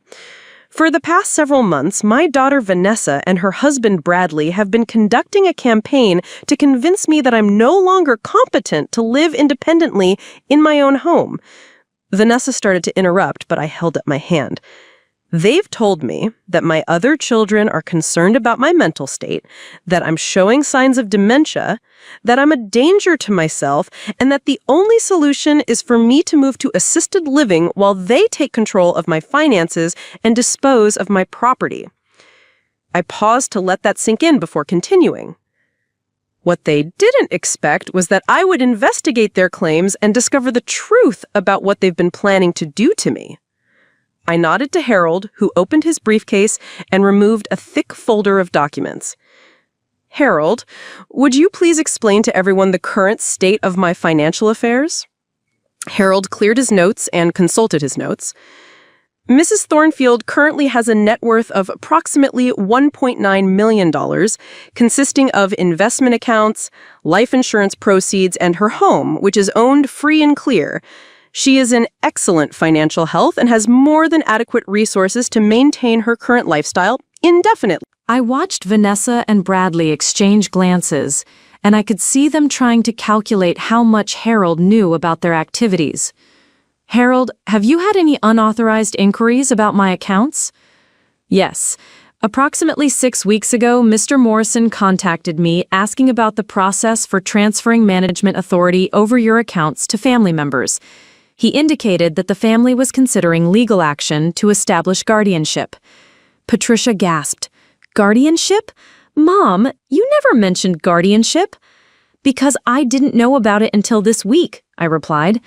[SPEAKER 6] For the past several months, my daughter Vanessa and her husband Bradley have been conducting a campaign to convince me that I'm no longer competent to live independently in my own home." Vanessa started to interrupt, but I held up my hand. "They've told me that my other children are concerned about my mental state, that I'm showing signs of dementia, that I'm a danger to myself, and that the only solution is for me to move to assisted living while they take control of my finances and dispose of my property." I paused to let that sink in before continuing. What they didn't expect was that I would investigate their claims and discover the truth about what they've been planning to do to me. I nodded to Harold, who opened his briefcase and removed a thick folder of documents.
[SPEAKER 4] Harold, would you please explain to everyone the current state of my financial affairs? Harold cleared his notes and consulted his notes. Mrs. Thornfield currently has a net worth of approximately $1.9 million, consisting of investment accounts, life insurance proceeds, and her home, which is owned free and clear. She is in excellent financial health and has more than adequate resources to maintain her current lifestyle indefinitely.
[SPEAKER 5] I watched Vanessa and Bradley exchange glances, and I could see them trying to calculate how much Harold knew about their activities. Harold, have you had any unauthorized inquiries about my accounts? Yes. Approximately 6 weeks ago, Mr. Morrison contacted me asking about the process for transferring management authority over your accounts to family members. He indicated that the family was considering legal action to establish guardianship. Patricia gasped. Guardianship? Mom, you never mentioned guardianship. Because I didn't know about it until this week, I replied.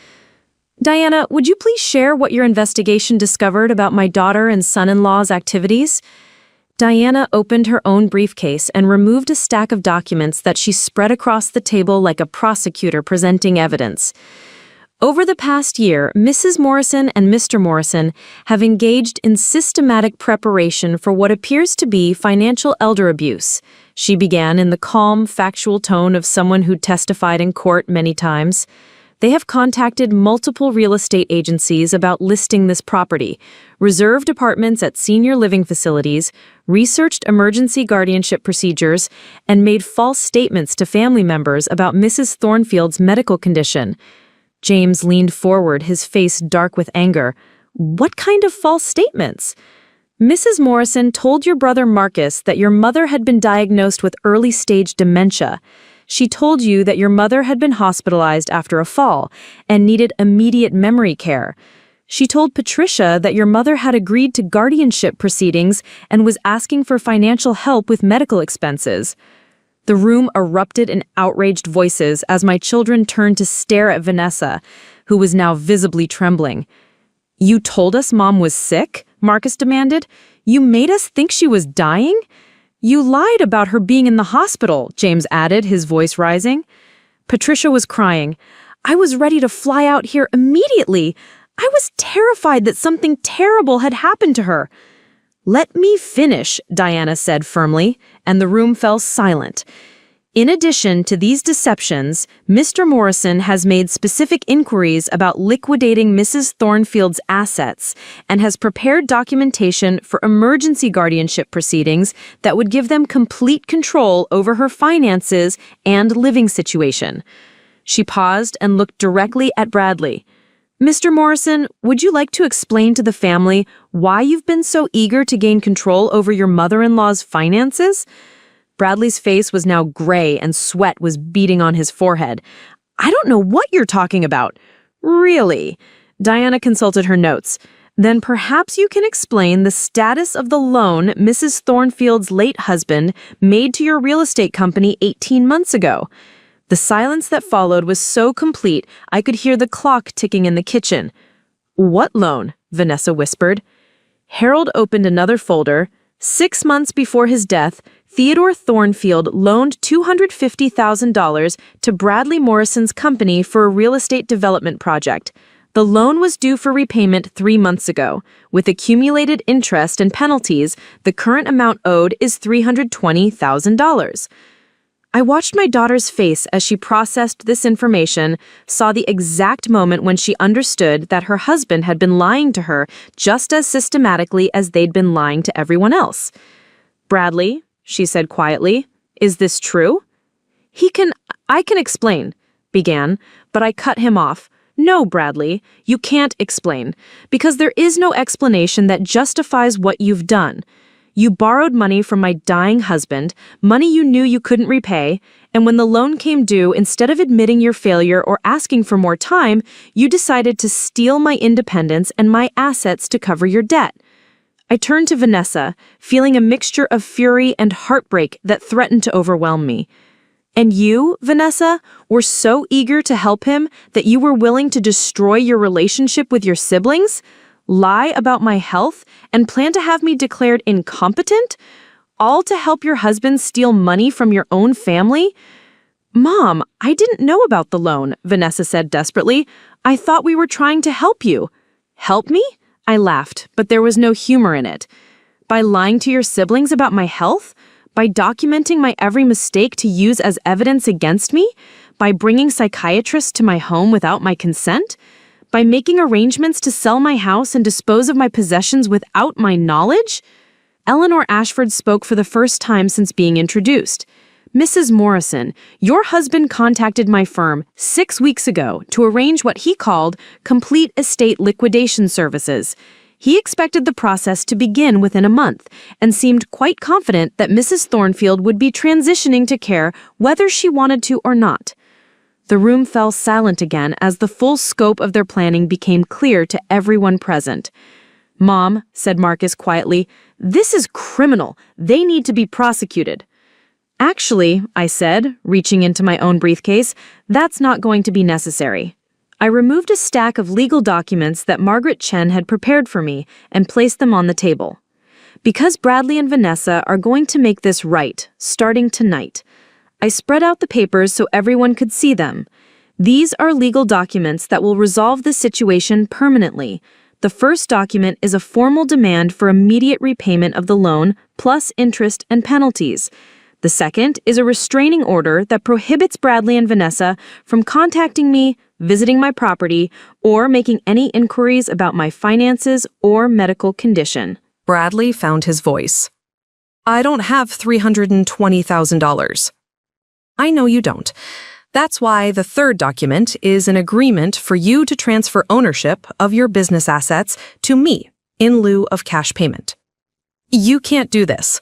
[SPEAKER 5] Diana, would you please share what your investigation discovered about my daughter and son-in-law's activities? Diana opened her own briefcase and removed a stack of documents that she spread across the table like a prosecutor presenting evidence. Over the past year, Mrs. Morrison and Mr. Morrison have engaged in systematic preparation for what appears to be financial elder abuse. She began in the calm, factual tone of someone who testified in court many times. They have contacted multiple real estate agencies about listing this property, reserved apartments at senior living facilities, researched emergency guardianship procedures, and made false statements to family members about Mrs. Thornfield's medical condition. James leaned forward, his face dark with anger. What kind of false statements? Mrs. Morrison told your brother Marcus that your mother had been diagnosed with early-stage dementia. She told you that your mother had been hospitalized after a fall and needed immediate memory care. She told Patricia that your mother had agreed to guardianship proceedings and was asking for financial help with medical expenses. The room erupted in outraged voices as my children turned to stare at Vanessa, who was now visibly trembling. You told us Mom was sick? Marcus demanded. You made us think she was dying? You lied about her being in the hospital, James added, his voice rising. Patricia was crying. I was ready to fly out here immediately. I was terrified that something terrible had happened to her. Let me finish, Diana said firmly, and the room fell silent. In addition to these deceptions, Mr. Morrison has made specific inquiries about liquidating Mrs. Thornfield's assets and has prepared documentation for emergency guardianship proceedings that would give them complete control over her finances and living situation. She paused and looked directly at Bradley. Mr. Morrison, would you like to explain to the family why you've been so eager to gain control over your mother-in-law's finances? Bradley's face was now gray and sweat was beading on his forehead. I don't know what you're talking about. Really? Diana consulted her notes. Then perhaps you can explain the status of the loan Mrs. Thornfield's late husband made to your real estate company 18 months ago. The silence that followed was so complete I could hear the clock ticking in the kitchen. What loan? Vanessa whispered. Harold opened another folder. 6 months before his death, Theodore Thornfield loaned $250,000 to Bradley Morrison's company for a real estate development project. The loan was due for repayment 3 months ago. With accumulated interest and penalties, the current amount owed is $320,000. I watched my daughter's face as she processed this information, saw the exact moment when she understood that her husband had been lying to her just as systematically as they'd been lying to everyone else. Bradley, she said quietly, is this true? I can explain, began, but I cut him off. No, Bradley, you can't explain, because there is no explanation that justifies what you've done. You borrowed money from my dying husband, money you knew you couldn't repay, and when the loan came due, instead of admitting your failure or asking for more time, you decided to steal my independence and my assets to cover your debt. I turned to Vanessa, feeling a mixture of fury and heartbreak that threatened to overwhelm me. And you, Vanessa, were so eager to help him that you were willing to destroy your relationship with your siblings? Lie about my health, and plan to have me declared incompetent?
[SPEAKER 1] All to help your husband steal money from your own family? Mom, I didn't know about the loan, Vanessa said desperately. I thought we were trying to help you. Help me? I laughed, but there was no humor in it. By lying to your siblings about my health? By documenting my every mistake to use as evidence against me? By bringing psychiatrists to my home without my consent? By making arrangements to sell my house and dispose of my possessions without my knowledge? Eleanor Ashford spoke for the first time since being introduced. Mrs. Morrison, your husband contacted my firm 6 weeks ago to arrange what he called complete estate liquidation services. He expected the process to begin within a month and seemed quite confident that Mrs. Thornfield would be transitioning to care whether she wanted to or not. The room fell silent again as the full scope of their planning became clear to everyone present. Mom, said Marcus quietly, this is criminal. They need to be prosecuted. Actually, I said, reaching into my own briefcase, that's not going to be necessary. I removed a stack of legal documents that Margaret Chen had prepared for me and placed them on the table. Because Bradley and Vanessa are going to make this right, starting tonight, I spread out the papers so everyone could see them. These are legal documents that will resolve the situation permanently. The first document is a formal demand for immediate repayment of the loan, plus interest and penalties. The second is a restraining order that prohibits Bradley and Vanessa from contacting me, visiting my property, or making any inquiries about my finances or medical condition.
[SPEAKER 4] Bradley found his voice. I don't have $320,000. I know you don't. That's why the third document is an agreement for you to transfer ownership of your business assets to me in lieu of cash payment. You can't do this.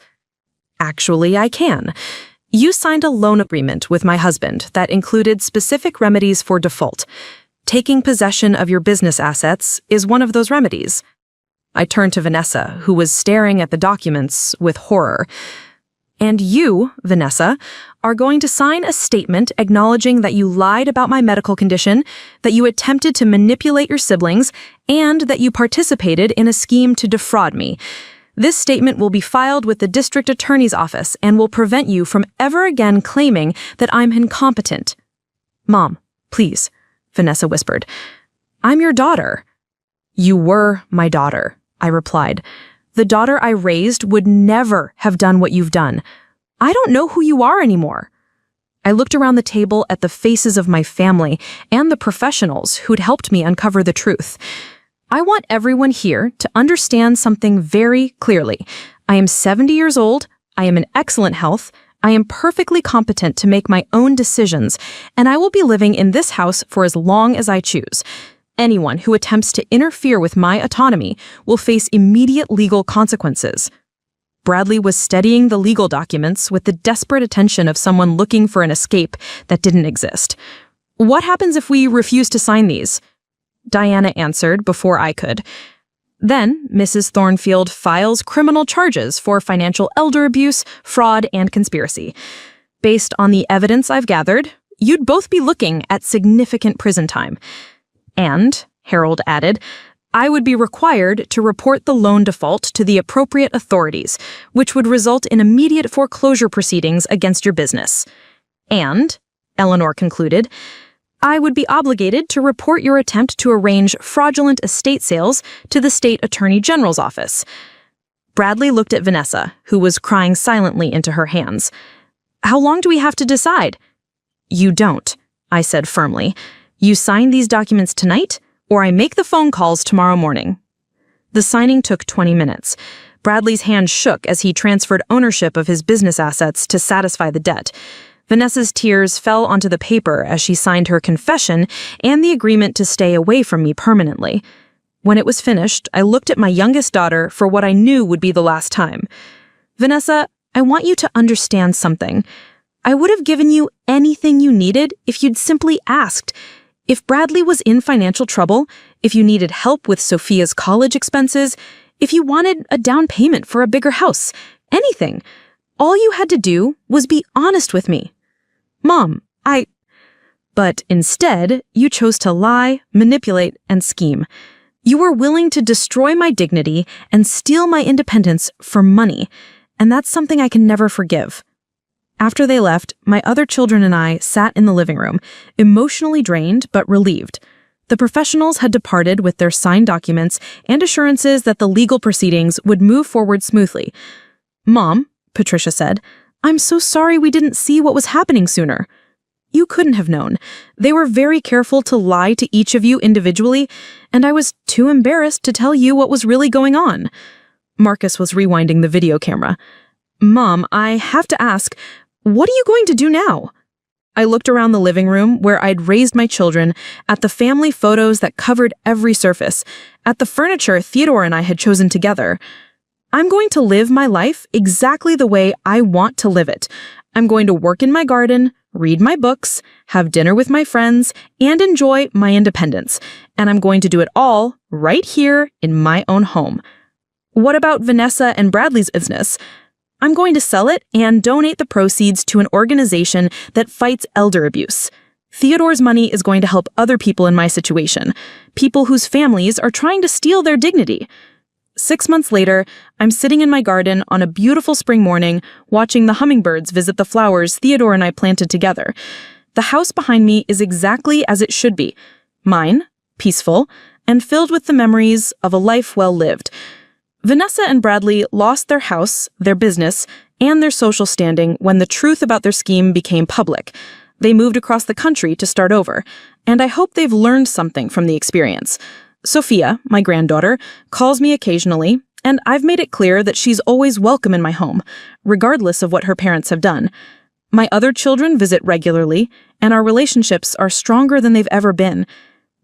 [SPEAKER 4] Actually, I can. You signed a loan agreement with my husband that included specific remedies for default. Taking possession of your business assets is one of those remedies. I turned to Vanessa, who was staring at the documents with horror. And you, Vanessa, are going to sign a statement acknowledging that you lied about my medical condition, that you attempted to manipulate your siblings, and that you participated in a scheme to defraud me. This statement will be filed with the district attorney's office and will prevent you from ever again claiming that I'm incompetent. Mom, please, Vanessa whispered. I'm your daughter. You were my daughter, I replied. The daughter I raised would never have done what you've done. I don't know who you are anymore. I looked around the table at the faces of my family and the professionals who'd helped me uncover the truth. I want everyone here to understand something very clearly. I am 70 years old, I am in excellent health, I am perfectly competent to make my own decisions, and I will be living in this house for as long as I choose. Anyone who attempts to interfere with my autonomy will face immediate legal consequences. Bradley was studying the legal documents with the desperate attention of someone looking for an escape that didn't exist. What happens if we refuse to sign these? Diana answered before I could. Then, Mrs. Thornfield files criminal charges for financial elder abuse, fraud, and conspiracy. Based on the evidence I've gathered, you'd both be looking at significant prison time. And, Harold added, I would be required to report the loan default to the appropriate authorities, which would result in immediate foreclosure proceedings against your business. And, Eleanor concluded, I would be obligated to report your attempt to arrange fraudulent estate sales to the state attorney general's office. Bradley looked at Vanessa, who was crying silently into her hands. How long do we have to decide? You don't, I said firmly. You sign these documents tonight, or I make the phone calls tomorrow morning. The signing took 20 minutes. Bradley's hand shook as he transferred ownership of his business assets to satisfy the debt. Vanessa's tears fell onto the paper as she signed her confession and the agreement to stay away from me permanently. When it was finished, I looked at my youngest daughter for what I knew would be the last time. Vanessa, I want you to understand something. I would have given you anything you needed if you'd simply asked. If Bradley was in financial trouble, if you needed help with Sophia's college expenses, if you wanted a down payment for a bigger house, anything, all you had to do was be honest with me. Mom, But instead, you chose to lie, manipulate, and scheme. You were willing to destroy my dignity and steal my independence for money.
[SPEAKER 3] and that's something I can never forgive. After they left, my other children and I sat in the living room, emotionally drained but relieved. The professionals had departed with their signed documents and assurances that the legal proceedings would move forward smoothly. "Mom," Patricia said, "I'm so sorry we didn't see what was happening sooner." "You couldn't have known. They were very careful to lie to each of you individually, and I was too embarrassed to tell you what was really going on." Marcus was rewinding the video camera. "Mom, I have to ask, what are you going to do now?" I looked around the living room where I'd raised my children, at the family photos that covered every surface, at the furniture Theodore and I had chosen together. "I'm going to live my life exactly the way I want to live it. I'm going to work in my garden, read my books, have dinner with my friends, and enjoy my independence. And I'm going to do it all right here in my own home." "What about Vanessa and Bradley's business?" "I'm going to sell it and donate the proceeds to an organization that fights elder abuse. Theodore's money is going to help other people in my situation, people whose families are trying to steal their dignity." 6 months later, I'm sitting in my garden on a beautiful spring morning, watching the hummingbirds visit the flowers Theodore and I planted together. The house behind me is exactly as it should be. Mine, peaceful, and filled with the memories of a life well lived. Vanessa and Bradley lost their house, their business, and their social standing when the truth about their scheme became public. They moved across the country to start over, and I hope they've learned something from the experience. Sophia, my granddaughter, calls me occasionally, and I've made it clear that she's always welcome in my home, regardless of what her parents have done. My other children visit regularly, and our relationships are stronger than they've ever been.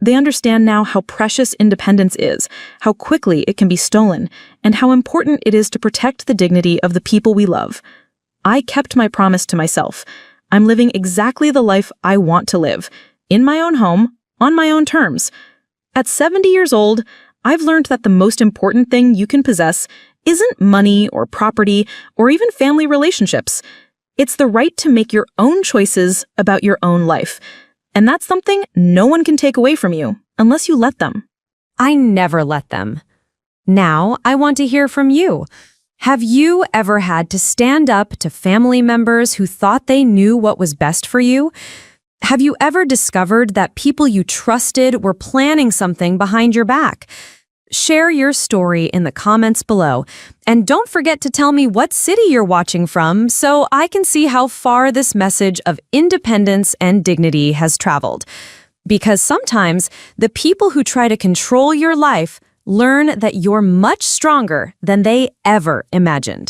[SPEAKER 3] They understand now how precious independence is, how quickly it can be stolen, and how important it is to protect the dignity of the people we love. I kept my promise to myself. I'm living exactly the life I want to live, in my own home, on my own terms. At 70 years old, I've learned that the most important thing you can possess isn't money or property or even family relationships. It's the right to make your own choices about your own life. And that's something no one can take away from you, unless you let them.
[SPEAKER 1] I never let them. Now, I want to hear from you. Have you ever had to stand up to family members who thought they knew what was best for you? Have you ever discovered that people you trusted were planning something behind your back? Share your story in the comments below. And don't forget to tell me what city you're watching from so I can see how far this message of independence and dignity has traveled. Because sometimes the people who try to control your life learn that you're much stronger than they ever imagined.